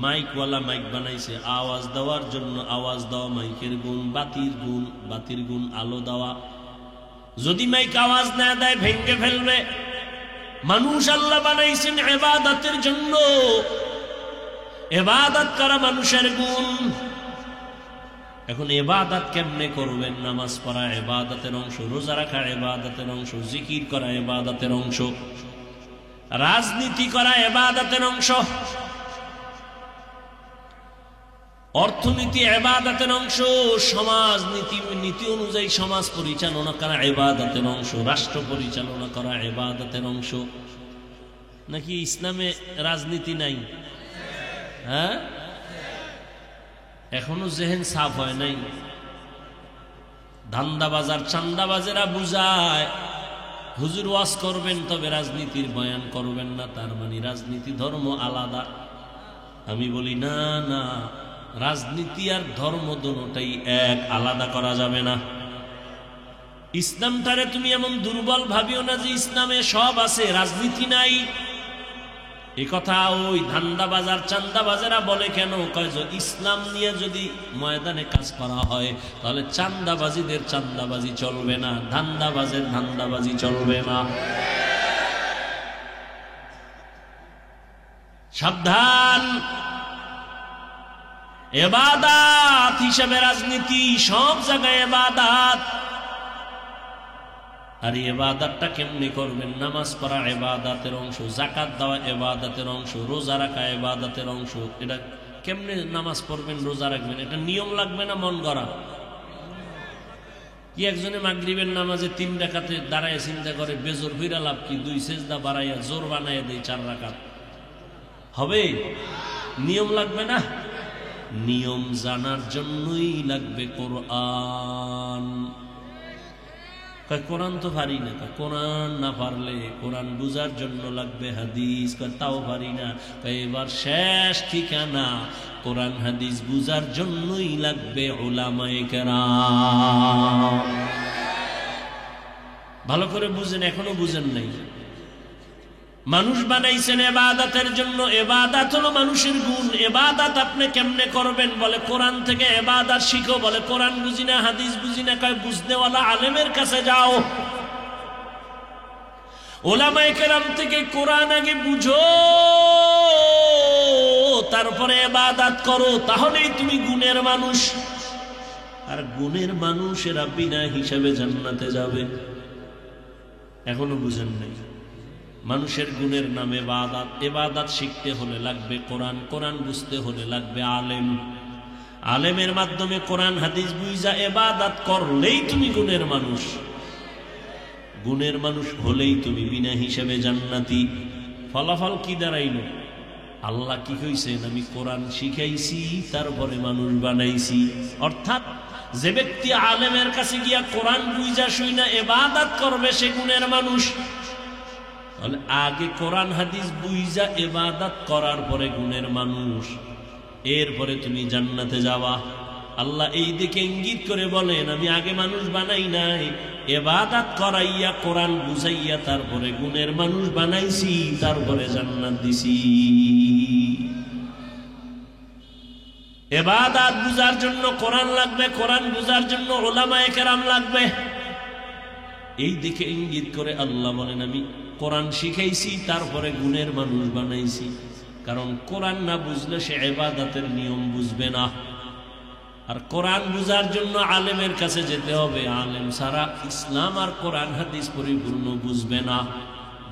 মাইকওয়ালা মাইক বানাইছে আওয়াজ দেওয়ার জন্য, আওয়াজ দেওয়া মাইকের গুণ। বাতির গুণ আলো দেওয়া। যদি মাইক আওয়াজ না দেয় ভেঙে ফেলবে। মানুষ আল্লাহ বানাইছেন ইবাদতের জন্য, ইবাদত করা মানুষের গুণ। এখন ইবাদত কেমনে করবেন? নামাজ পড়া ইবাদতের অংশ, রোজা রাখা ইবাদতের অংশ, জিকির করা ইবাদতের অংশ, রাজনীতি করা ইবাদতের অংশ, অর্থনীতি ইবাদতের অংশ, সমাজ নীতি অনুযায়ী সমাজ পরিচালনা করা ইবাদতের অংশ, রাষ্ট্র পরিচালনা করা ইবাদতের অংশ। নাকি ইসলামে রাজনীতি নাই? হ্যাঁ, এখনো জেহেন সাফ হয় নাই। ধান্দাবাজার চান্দাবাজেরা বুঝায় হুজুর ওয়াজ করবেন তবে রাজনীতির বয়ান করবেন না, তার মানে রাজনীতি ধর্ম আলাদা। আমি বলি না না, রাজনীতি আর ধর্ম দুটোটাই এক, আলাদা করা যাবে না। ইসলামটারে তুমি এমন দুর্বল ভাবিও না যে ইসলামে সব আছে রাজনীতি নাই। এ কথা ওই ধান্দাবাজার চান্দাবাজেরা বলে কেন? কয় যে ইসলাম নিয়ে যদি ময়দানে কাজ করা হয় তাহলে চান্দাবাজিদের চান্দাবাজি চলবে না, ধান্দাবাজের ধান্দাবাজি চলবে না। সাবধান! ইবাদত হিসেবে রাজনীতি, সব জায়গায় ইবাদত। আর ইবাদতটা কেমনে করবেন? নামাজ পড়া ইবাদতের অংশ, যাকাত দেওয়া ইবাদতের অংশ, রোজা রাখা ইবাদতের অংশ। এটা কেমনে নামাজ পড়বেন, রোজা রাখবেন? এটা নিয়ম লাগবে না মন গড়া? কি একজনে মাগরিবের নামাজে 3 রাকাতে দাঁড়ায় চিন্তা করে বেজোর হইরা লাভ কি? 2 সেজদা বাড়াইয়া জোর বানাইয়া দেয় 4 রাকাত। হবে? নিয়ম লাগবে না? নিয়ম জানার জন্যই লাগবে কোরআন। কোরআন তো পারি না। কোরআন না পারলে কোরআন বুঝার জন্য লাগবে হাদিস। তাও পারি না। এবার শেষ ঠিকানা, কোরআন হাদিস বুঝার জন্যই লাগবে উলামায়ে কেরাম। ভালো করে বুঝেন, এখনো বুঝেন নাই। মানুষ বানাইছেন ইবাদতের জন্য। ইবাদত হলো মানুষের গুণ। ইবাদত আপনি কেমনে করবেন? বলে কোরআন থেকে ইবাদত শিখো। বলে কোরআন বুঝি না, হাদিস বুঝি না। কয় বুঝনেওয়ালা আলেমের কাছে যাও, উলামায়ে কেরাম থেকে কোরআন আগে বুঝো, তারপরে ইবাদত করো, তাহলেই তুমি গুণের মানুষ। আর গুণের মানুষেরা বিনা হিসাবে জান্নাতে যাবে। এখনো বুঝেন নাই? মানুষের গুণের নাম ইবাদত। ইবাদত শিখতে হলে লাগবে কোরআন, কোরআন বুঝতে হলে লাগবে আলেম। আলেমের মাধ্যমে কোরআন হাদিস বুঝা ইবাদত করলেই তুমি গুণের মানুষ। গুণের মানুষ হলেই তুমি বিনা হিসাবে জান্নাতি। ফলাফল কি দাঁড়াইল? আল্লাহ কি কইছেন? আমি কোরআন শিখাইছি, তারপরে মানুষ বানাইছি। অর্থাৎ যে ব্যক্তি আলেমের কাছে গিয়া কোরআন বুঝা শুইনা ইবাদত করবে সে গুণের মানুষ। আগে কোরআন হাদিস বুঝা ইবাদত করার পরে গুণের মানুষ, এরপরে তুমি জান্নাতে যাওয়া। আল্লাহ এই দিকে ইঙ্গিত করে বলেন আমি আগে মানুষ বানাই নাই, ইবাদত করাইয়া কোরআন বুঝাইয়া তারপরে গুণের মানুষ বানাইছি, তারপরে জান্নাত দিছি। ইবাদত বুঝার জন্য কোরআন লাগবে, কোরআন বুঝার জন্য উলামায়ে কেরাম লাগবে। এই দিকে ইঙ্গিত করে আল্লাহ বলেন আমি কোরআন শিখাইছি, তারপরে গুণের মানুষ বানাইছি। কারণ কোরআন না বুঝলে সে ইবাদতের নিয়ম বুঝবে না। আর কোরআন বুঝার জন্য আলেমের কাছে যেতে হবে। আলেম ছাড়া ইসলাম আর কোরআন হাদিস পরিপূর্ণ বুঝবে না।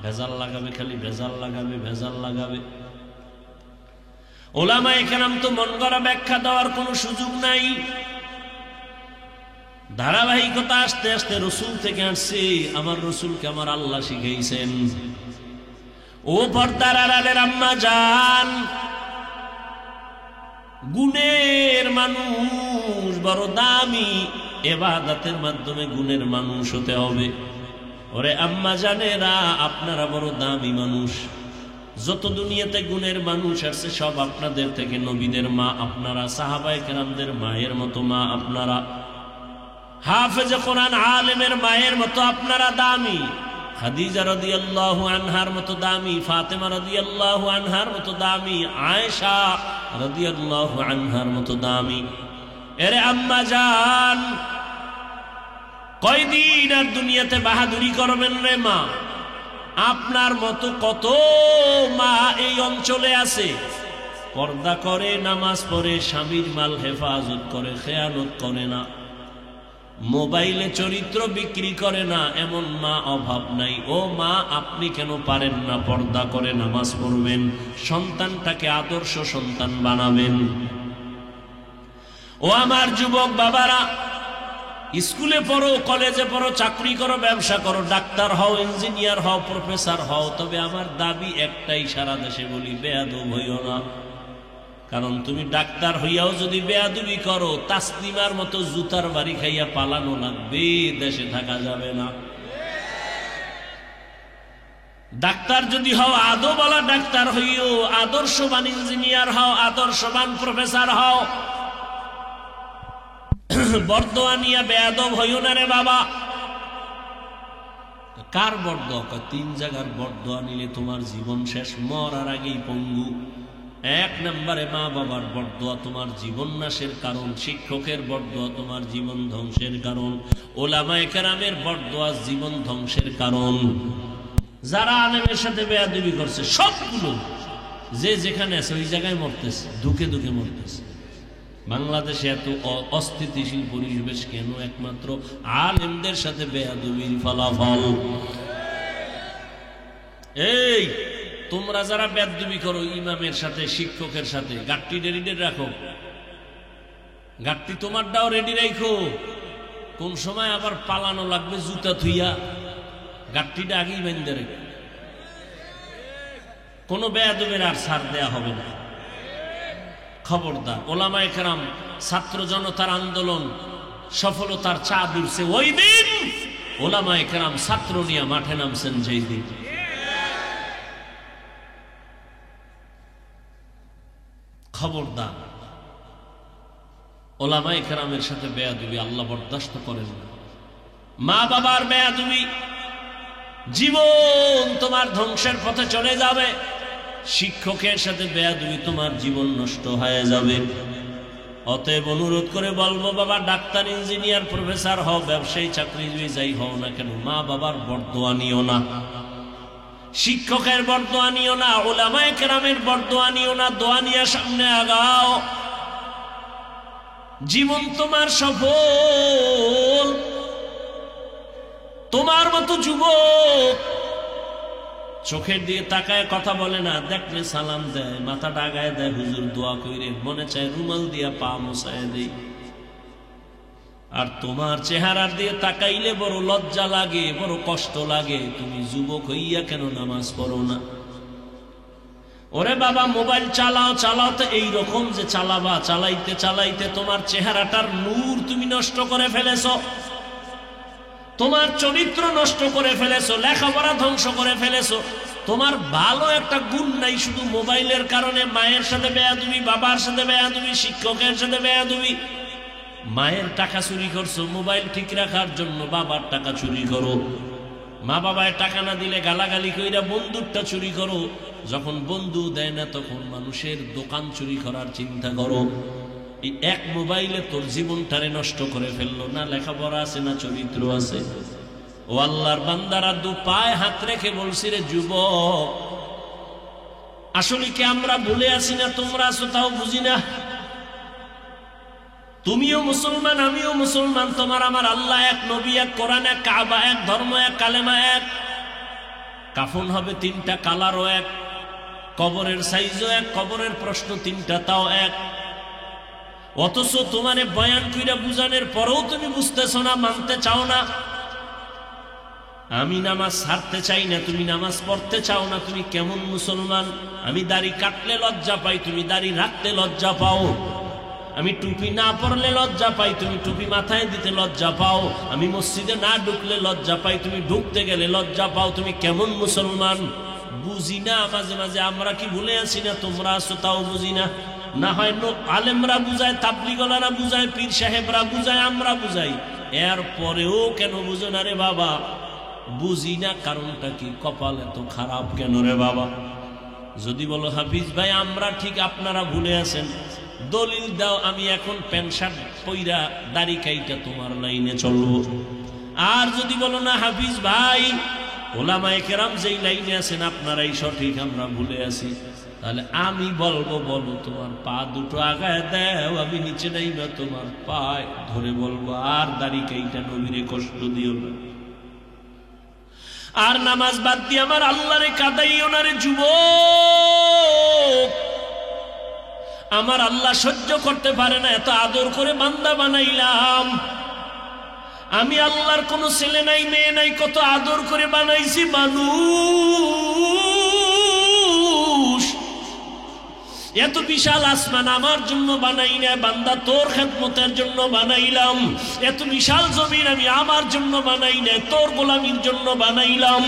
ভেজাল লাগাবে, খালি ভেজাল লাগাবে, ভেজাল লাগাবে। ওলামায়ে কেরাম তো মন গড়া ব্যাখ্যা দেওয়ার কোনো সুযোগ নাই। ধারাবাহিকতা আস্তে আস্তে রসুল থেকে আসছে। আমার রসুলকে আমার আল্লাহ শিখাইছেন। ও পর্দার আড়ালের আম্মা জান, গুণের মানুষ বড় দামি, ইবাদতের মাধ্যমে গুণের মানুষ হতে হবে। ওরে আম্মা জানেরা, আপনারা বড় দামি মানুষ। যত দুনিয়াতে গুণের মানুষ আছে সব আপনাদের থেকে। নবীদের মা আপনারা, সাহাবায়ে কেরামদের মায়ের মতো মা আপনারা, হাফেজে কোরআন আলেমের মায়ের মতো আপনারা দামি। খাদিজা রাদিয়াল্লাহু আনহার মতো দামি, ফাতেমা রাদিয়াল্লাহু আনহার মতো দামি, আয়েশা রাদিয়াল্লাহু আনহার মতো দামি। এরে আম্মা জান, কয়দিন আর দুনিয়াতে বাহাদুরি করবেন রে মা? আপনার মতো কত মা এই অঞ্চলে আছে, পর্দা করে, নামাজ পড়ে, স্বামীর মাল হেফাজত করে, খেয়ানত করে না, মোবাইলে চরিত্র বিক্রি করে না, এমন মা অভাব নাই। ও মা, আপনি কেন পারেন না পর্দা করে নামাজ পড়বেন, সন্তানটাকে আদর্শ সন্তান বানাবেন? ও আমার যুবক বাবারা, স্কুলে পড়ো, কলেজে পড়ো, চাকরি করো, ব্যবসা করো, ডাক্তার হও, ইঞ্জিনিয়ার হও, প্রফেসর হও, তবে আমার দাবি একটাই, সারা দেশে বলি, বেয়াদব হইও না। কারণ তুমি ডাক্তার হইয়াও যদি বেয়াদবি করো, তাসলিমার মতো জুতার বাড়ি খাইয়া পালানো লাগবে, দেশে থাকা যাবে না। ডাক্তার যদি হও, আদবওয়ালা ডাক্তার হইও, আদর্শবান ইঞ্জিনিয়ার হও, আদর্শবান প্রফেসর হও। বরদোয়া নিয়ে বেয়াদব হইও না রে বাবা। কার বরদোয়া? 3 জায়গার বরদোয়া নিলে তোমার জীবন শেষ, মরার আগেই পঙ্গু। 1 নম্বরে মা বাবার বরদোয়া তোমার জীবন নাশের কারণ, শিক্ষকের বরদোয়া তোমার জীবন ধ্বংসের কারণ, ওলামায়ে কেরামের বরদোয়া জীবন ধ্বংসের কারণ। যারা আলেমের সাথে বেয়াদবি করছে সবগুলো যে যেখানে আছে ওই জায়গায় মরতেছে, দুঃখে দুঃখে মরতেছে। বাংলাদেশে এত অস্থিতিশীল পরিবেশ কেন? একমাত্র আলেমদের সাথে বেয়াদবির ফলাফল। এই তোমরা যারা বেয়াদবি করো ইমামের সাথে, শিক্ষকের সাথে, গাট্টি রেডি রাখো, গাট্টি তোমারটাও রেডি রাখো। কোন সময় আবার পালানো লাগবে জুতা থুইয়া, গাট্টিটা আগেই বেঁধে রেখো। কোনো বেয়াদবের আর ছাড় দেয়া হবে না, খবরদার। ওলামায়ে কেরাম ছাত্র জনতার আন্দোলন সফলতার চাঁদ উঠছে ওই দিন, ওলামায়ে কেরাম ছাত্র নিয়ে মাঠে নামছেন যেই দিন। খবরদার, ওলামায়ে কেরামের সাথে বেয়াদবি আল্লাহ বরদাস্ত করেন না। মা বাবার বেয়াদবি, জীবন তোমার ধ্বংসের পথে চলে যাবে। শিক্ষকের সাথে বেয়াদবি, তোমার জীবন নষ্ট হয়ে যাবে। অতএব অনুরোধ করে বলবো, বাবা ডাক্তার, ইঞ্জিনিয়ার, প্রফেসর হও, ব্যবসায়ী, চাকরিজীবী যাই হও না কেন, মা বাবার বরদোয়া নিও না, শিক্ষকের বরদোয়া নিও না, ওলামায়ে কেরামের বরদোয়া নিও না। দোয়া নিয়ে সামনে আগাও, জীবন তোমার সফল। তোমার মতো যুবক চোখের দিয়ে তাকায় কথা বলে না, দেখলে সালাম দেয়, মাথাটা আগায় দেয়, হুজুর দোয়া কইরে, মনে চায় রুমাল দিয়া পা মোছায় দেই। আর তোমার চেহারার দিয়ে তাকাইলে বড় লজ্জা লাগে, বড় কষ্ট লাগে। তুমি যুবক হইয়া কেন নামাজ পড়ো না? ওরে বাবা, মোবাইল চালাও, চালাও তো এইরকম যে চালাবা, চালাইতে চালাইতে তোমার চেহারাটার নূর তুমি নষ্ট করে ফেলেছো, তোমার চরিত্র নষ্ট করে ফেলেছো, লেখাপড়া ধ্বংস করে ফেলেছো। তোমার ভালো একটা গুণ নাই, শুধু মোবাইলের কারণে মায়ের সাথে বেয়াদবি, বাবার সাথে বেয়াদবি, শিক্ষকের সাথে বেয়াদবি। মায়ের টাকা চুরি করছো মোবাইল ঠিক রাখার জন্য, বাবার টাকা চুরি করো। মা বাবায় টাকা না দিলে গালাগালি কইরা বন্ধুরটা চুরি করো। যখন বন্ধু দেয় না তখন মানুষের দোকান চুরি করার চিন্তা করো। এই এক মোবাইলে তোর জীবনটারে নষ্ট করে ফেললো। না লেখাপড়া আছে, না চরিত্র আছে। ও আল্লাহর বান্দারা, দু পায়ে হাত রেখে বলছি রে যুবক, আসলে কি আমরা ভুলে আছি না তোমরা আছো তাও বুঝি না। তুমিও মুসলমান, আমিও মুসলমান, তোমার আমার আল্লাহ এক, নবী এক, কোরআন এক, কাবা এক, ধর্ম এক, কালেমা এক। কাফন হবে তিনটা, কালারও এক, কবরের সাইজও এক, কবরের প্রশ্ন তিনটা তাও এক। অথচ তোমারে বয়ান কইরা বুঝানোর পরেও তুমি বুঝতেছো না, মানতে চাও না। আমি নামাজ ছাড়তে চাই না, তুমি নামাজ পড়তে চাও না, তুমি কেমন মুসলমান? আমি দাড়ি কাটলে লজ্জা পাই, তুমি দাড়ি রাখতে লজ্জা পাও। আমি টুপি না পরলে লজ্জা পাই, তুমি টুপি মাথায় দিতে লজ্জা পাও। আমি মসজিদে না ঢুকলে লজ্জা পাই, তুমি ঢুকতে গেলে লজ্জা পাও। তুমি কেমন মুসলমান? বুঝি না। মাঝে মাঝে আমরা কি ভুলে আছি না? তোমরা আছো তাও বুঝি না। না হয় আলেমরা বুঝায়, তাবলিগলারা বুঝায়, পীর সাহেবরা বুঝায়, আমরা বুঝাই, এর পরেও কেন বুঝো না রে বাবা? বুঝি না। কারণটা কি? কপাল এত খারাপ কেন রে বাবা? যদি বলো হাফিজ ভাই আমরা ঠিক, আপনারা ভুলে আছেন, দলিল দাও, আমি এখন প্যান্ট শার্ট পইরা দাড়ি কাইটা তোমার লাইনে চলবো। আর যদি বলো না হাফিজ ভাই ওলামায়ে কেরাম যেই লাইনে আছেন আপনারাই সঠিক, আমরা ভুলে আছি, তাহলে আমি বলবো বলো তোমার পা দুটো আগায় দাও, আমি নিচে নাইবা তোমার পায় ধরে বলবো আর দাড়ি কাইটা নবীরে কষ্ট দিও না, আর নামাজ বাদ দিয়ে আমার আল্লাহরে কাঁদাইও না রে যুবক। আমার আল্লাহ সহ্য করতে পারে না, এত আদর করে বান্দা বানাইলাম। আমি আল্লাহর কোন ছেলে নাই মেয়ে নাই, কত আদর করে বানাইছি মানুষ। এত বিশাল আসমান আমার জন্য বানাই না বান্দা, তোর খেদমতের জন্য বানাইলাম। এত বিশাল জমিন আমি আমার জন্য বানাই না, তোর গোলামির জন্য বানাইলাম।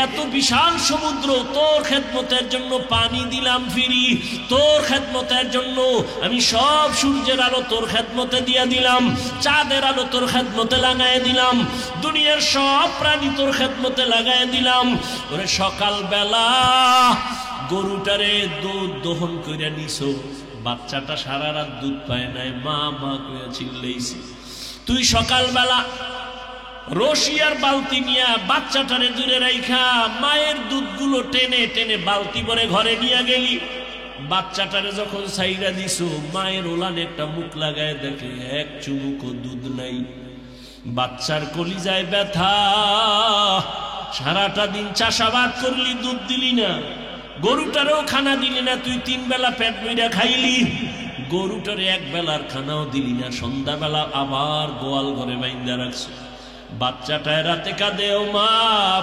এত বিশাল সমুদ্র তোর খেদমতের জন্য পানি দিলাম ফিরি, তোর খেদমতের জন্য আমি সব সূর্যের আলো তোর খেদমতে দিয়া দিলাম, চাঁদের আলো তোর খেদমতে লাগায় দিলাম, দুনিয়ার সব প্রাণী তোর খেদমতে লাগায় দিলাম। ওরে সকালবেলা গরুটারে দুধ দহন কইরা নিছো, বাচ্চাটা সারা রাত দুধ পায় নাই, মা মা কইরা চিল্লাইছে। তুই সকালবেলা রশিয়ার বালতি নিয়া বাচ্চাটারে দূরে রাইখা মায়ের দুধগুলো টেনে টেনে বালতি ভরে ঘরে নিয়ে গেলি। বাচ্চাটারে যখন ছাইরা দিছো, মায়ের ওলানে একটা মুখ লাগায় দেখে এক চুমুকও দুধ নাই। বাচ্চার কলিজায় ব্যথা। সারাটা দিন চাষাবাদ করলি, দুধ দিলি না, গরুটারও খানা দিলি না, তুই 3 বেলা পেট ভইরা খাইলি, গরুটারে 1 বেলার খানাও দিলি না। সন্ধ্যাবেলা আবার গোয়াল ঘরে বাইন্দা রাখছো। বাচ্চাটায় রাতে কাঁদে, ও মা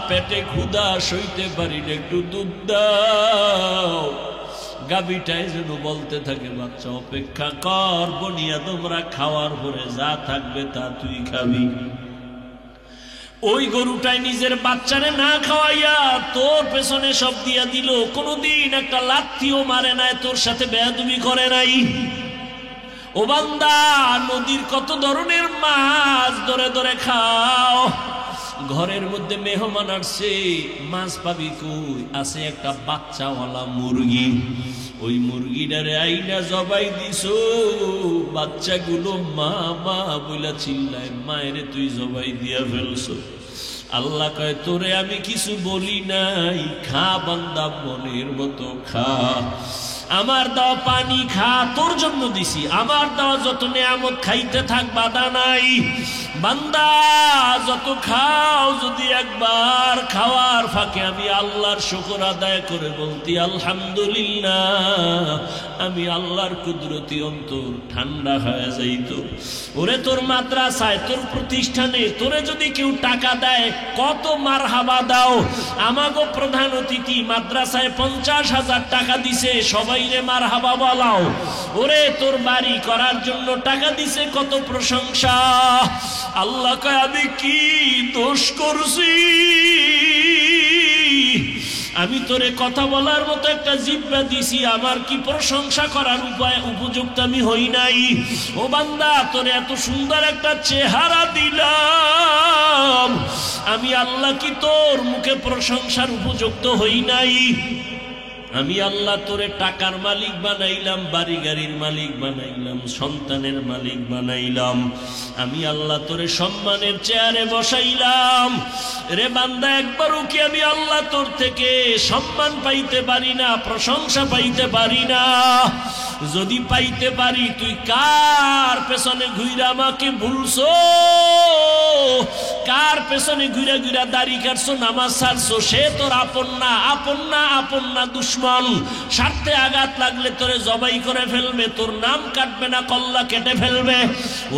পেটে ক্ষুধা সইতে পারি না, একটু দুধ দাও। গাভীটায় যেন বলতে থাকে, বাচ্চা অপেক্ষা কর, বনিয়া তোমরা খাওয়ার পরে যা থাকবে তা তুই খাবি। ওই গরুটাই নিজের বাচ্চারে না খাওয়াইয়া তোর পেছনে সব দিয়া দিল, কোনদিন একটা লাথিও মারে নাই, তোর সাথে বেয়াদবি করে নাই। ও বান্দা, নদীর কত ধরনের মাছ ধরে ধরে খাও। ঘরের মধ্যে মেহমান আসছে, মাছ পাবি কই? আছে একটা বাচ্চাওয়ালা মুরগি, ওই মুরগিটারে আইনা জবাই দিছো। বাচ্চাগুলো মা মা বইলা চিল্লায়, মায়েরে তুই জবাই দিয়া ফেলছো। আল্লাহ কয়, তোরে আমি কিছু বলি নাই, খা বান্দা মনের মতো খা। আমার দেওয়া পানি খা, তোর জন্য দিছি। আমার দেওয়া যত নেয়ামত খাইতে থাক, বাধা নাই। বান্দা যত খাও, যদি একবার খাওয়ার ফাঁকে আমি আল্লাহর শুকর আদায় করে বলতি আলহামদুলিল্লাহ, আমি আল্লাহর কুদরতি অন্তর ঠান্ডা হয়ে যাইত। ওরে তোর মাদ্রাসায়, তোর প্রতিষ্ঠানে তোরে যদি কেউ টাকা দেয়, কত মারহাবা দাও। আমাগো প্রধান অতিথি মাদ্রাসায় 50,000 টাকা দিছে, সবাইরে মারহাবা বলাও। ওরে তোর বাড়ি করার জন্য টাকা দিছে, কত প্রশংসা। আল্লাহ কয়, আমি কি দোষ করছি? আমি তোরে কথা বলার মতো একটা জিহ্বা দিছি, আমার কি প্রশংসা করার উপযুক্ত আমি হই নাই? ও বান্দা, তোরে এত সুন্দর একটা চেহারা দিলাম, আমি আল্লাহ কি তোর মুখে প্রশংসার উপযুক্ত হই নাই? আমি আল্লাহ তোরে টাকার মালিক বানাইলাম, বাড়ি গাড়ির মালিক বানাইলাম, সন্তানের মালিক বানাইলাম। আমি আল্লাহ তোরে সম্মানের চেয়ারে বসাইলাম। রে বান্দা, একবারও কি আমি আল্লাহ তোর থেকে সম্মান পাইতে পারি না, প্রশংসা পাইতে পারি না? যদি পাইতে পারি, তুই কার পেছনে ঘুইরা আমাকে ভুলছো? কার পেছনে ঘুরা ঘুরা দাড়ি কাটছো, নামাজ ছাড়ছো? সে তোর আপন না, আপন না, আপন না, দুশ্মন। স্বার্থে আঘাত লাগলে তোরে জবাই করে ফেলবে, তোর নাম কাটবে না, কল্লা কেটে ফেলবে।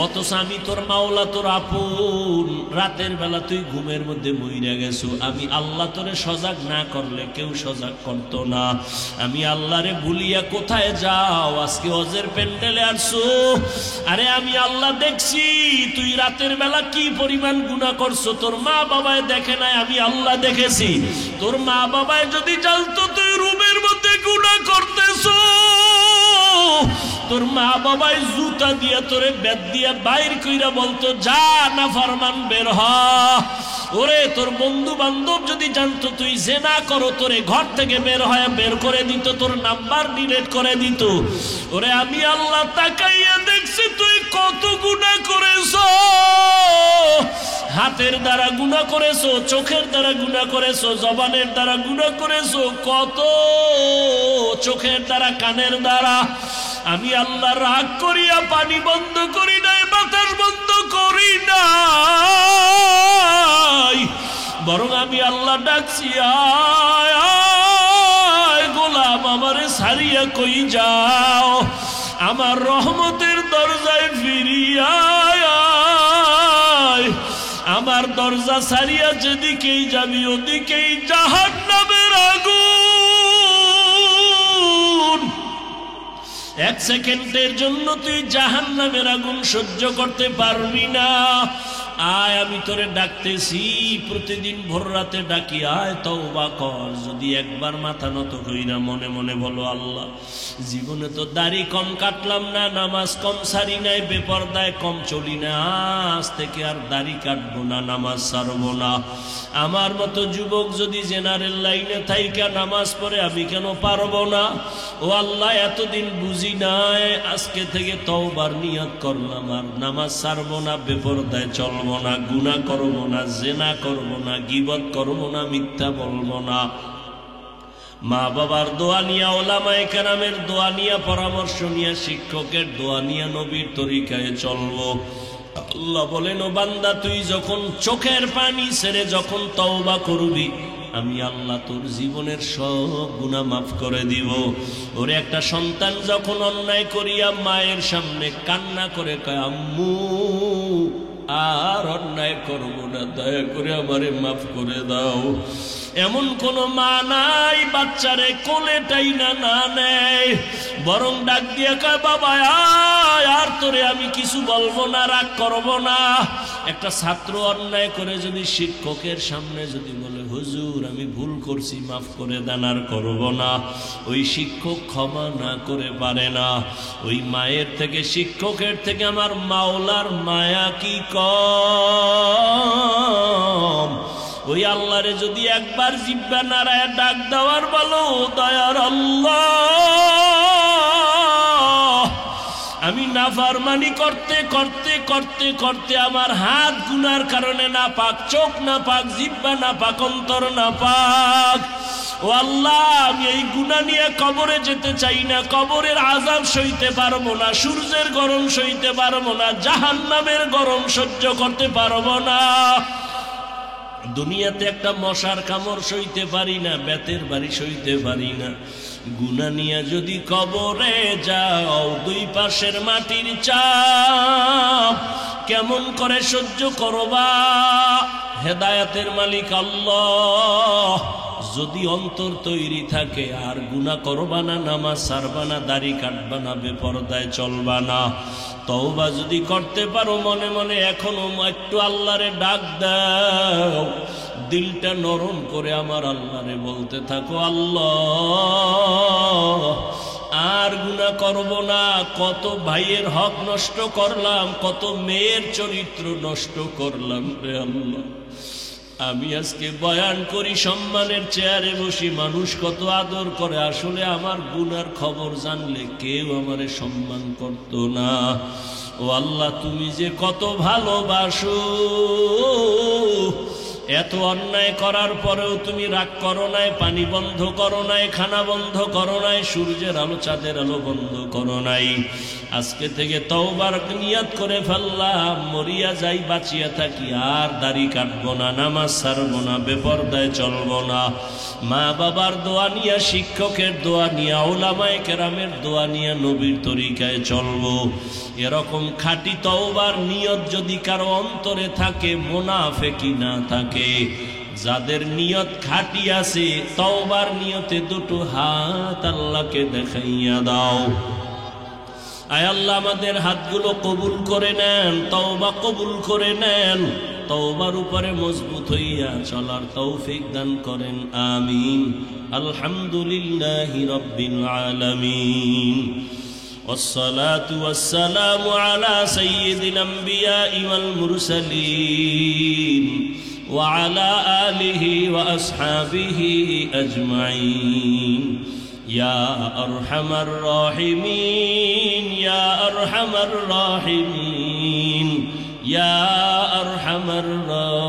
অথচ আমি তোর মাওলা, তোর আপন। রাতের বেলা তুই ঘুমের মধ্যে মইরা গেছো। আমি আল্লাহ তোরে সজাগ না করলে কেউ সজাগ করতো না। আমি আল্লাহরে ভুলিয়া কোথায় যাও? আজকে হজের প্যান্ডেলে আসছো। আরে আমি আল্লাহ দেখছি তুই রাতের বেলা কি পরিমাণ গুনাহ করছো। তোর মা বাবায় দেখে নাই, আমি আল্লাহ দেখেছি। তোর মা বাবায় যদি জানতো তুই রুমের মধ্যে গুনাহ করতেছো, তোর মা বাবায় জুতা দিয়া তোরে বেদ দিয়া বাইর কইরা বলতো, যা না ফরমান বের হ। ওরে তোর বন্ধু বান্ধব যদি জানতো তুই জেনা করো, তোরে ঘর থেকে বের করে দিত, তোর নাম্বার ডিলিট করে দিত। ওরে আমি আল্লাহ তাকাইয়া দেখছি তুই কত গুনাহ করেছো। হাতের দ্বারা গুনাহ করেছো, চোখের দ্বারা গুনাহ করেছো, জবানের দ্বারা গুনাহ করেছো, কত চোখের দ্বারা, কানের দ্বারা। আমি আল্লাহ রাগ করিয়া পানি বন্ধ করি নাই, বাতাস বন্ধ করি নাই, বরং আমি আল্লাহ ডাকছি, আয় আয় গোলাম, আমারে ছাড়িয়া কই যাও, আমার রহমতের দরজায় ফিরিয়া আয়। আমার দরজা ছাড়িয়া যেদিকেই যাবি ওদিকেই জাহান্নামের আগুন। এক সেকেন্ডের জন্য তুই জাহান্নামের আগুন সহ্য করতে পারবি না। আয়, আমি তোরে ডাকতেছি, প্রতিদিন ভোর রাতে ডাকি, আয় তওবা কর। যদি একবার মাথা নত কইরা মনে মনে বলো, আল্লাহ জীবনে তো দাড়ি কম কাটলাম না, নামাজ কম সারি নাই, বেপরদায় কম চলি না, আজ থেকে আর দাড়ি কাটবো না, নামাজ ছাড়বো না। আমার মতো যুবক যদি জেনারেল লাইনে থাইকা নামাজ পড়ে, আমি কেন পারবো না? ও আল্লাহ, এতদিন বুঝি নাই, আজকে থেকে তওবার নিয়ত করলাম, আর নামাজ ছাড়বো না, বেপরদায় চলবো না, গুনাহ করবো না, জেনা করবো না, গীবত করবো না, মিথ্যা বলবো না। মা বাবার দোয়া নিয়া, ওলামায়ে কেরামের দোয়া নিয়া, পরামর্শ নিয়া, শিক্ষকের দোয়া নিয়া নবীর তরিকায় চলবো। আল্লাহ বলেন, ও বান্দা, তুই যখন চোখের পানি ছেড়ে যখন তওবা করবি, আমি আল্লাহ তোর জীবনের সব গুনাহ মাফ করে দিব। ওরে একটা সন্তান যখন অন্যায় করিয়া মায়ের সামনে কান্না করে কয়, আম্মু আর অন্যায় করবো না, দয়া করে আমারে মাফ করে দাও, এমন কোন মা নাই বাচ্চারে কোলে টাইনা না নেয়, বরং ডাক দিয়ে কয়, বাবা আয়, আর তোরে আমি কিছু বলবো না, রাগ করবো না। একটা ছাত্র অন্যায় করে যদি শিক্ষকের সামনে যদি বলে, হুজুর আমি ভুল করছি, মাফ করে দেন, আর করবো না, ওই শিক্ষক ক্ষমা না করে পারে না। ওই মায়ের থেকে, শিক্ষকের থেকে আমার মাওলার মায়া কি কম? ওই আল্লাহরে যদি একবার জিব্বা নাড়ায় ডাক দেওয়ার বলো, দয়ার আল্লাহ, আমি নাফরমানি করতে করতে করতে করতে আমার হাত গুনার কারণে নাপাক, চোখ নাপাক, জিব্বা নাপাক, অন্তর নাপাক। ও আল্লাহ, আমি এই গুনাহ নিয়ে কবরে যেতে চাই না, কবরের আযাব সইতে পারবো না, সূর্যের গরম সইতে পারবো না, জাহান্নামের গরম সহ্য করতে পারবো না। দুনিয়াতে একটা মশার কামড় সইতে পারি না, বেতের বাড়ি সইতে পারি না। গুনাহ নিয়ে যদি কবরে যাও, দুই পাশের মাটির চাপ কেমন করে সহ্য করবা? হেদায়েতের মালিক আল্লাহ। যদি অন্তর তৈরি থাকে, আর গুনাহ করবা না, নামাজ ছাড়বা না, দাড়ি কাটবা না, বেপরদায় চলবা না, তওবা যদি করতে পারো মনে মনে, এখনো একটু আল্লাহরে ডাক দাও, দিলটা নরম করে আমার আল্লাহরে বলতে থাকো, আল্লাহ আর গুনাহ করব না। কত ভাইয়ের হক নষ্ট করলাম, কত মেয়ের চরিত্র নষ্ট করলাম রে আল্লাহ, আমি আজকে বয়ান করি, সম্মানের চেয়ারে বসি, মানুষ কত আদর করে, আসলে আমার গুনার খবর জানলে কেউ আমারে সম্মান করত না। ও আল্লাহ, তুমি যে কত ভালোবাসো, এত অন্যায় করার পরেও তুমি রাগ করো নাই, পানি বন্ধ করো নাই, খানা বন্ধ করো নাই, সূর্যের আলো চাঁদের আলো বন্ধ করো নাই। আজকে থেকে তওবার নিয়ত করে ফেললাম, মরিয়া যাই বাঁচিয়া থাকি আর দাড়ি কাটবো না, নামাজ ছাড়বো না, বেপরদায় চলবো না, মা বাবার দোয়া নিয়া, শিক্ষকের দোয়া নিয়া, উলামায়ে কেরামের দোয়া নিয়া নবীর তরিকায় চলবো। এরকম খাঁটি তওবার নিয়ত যদি কারো অন্তরে থাকে, মুনাফিকি না থাকে, যাদের নিয়ত খাঁটি আছে, তওবার নিয়তে দুটো হাত আল্লাহকে দেখাইয়া দাও। আয় আল্লাহ, আমাদের হাতগুলো কবুল করে নেন, তওবা কবুল করে নেন, তওবার উপরে মজবুত হইয়া চলার তৌফিক দান করেন, আমিন। আলহামদুলিল্লাহি রাব্বিল আলামিন, والصلاة والسلام على سيد الأنبياء والمرسلين وعلى آله وأصحابه أجمعين يا أرحم الراحمين يا أرحم الراحمين يا أرحم الراحمين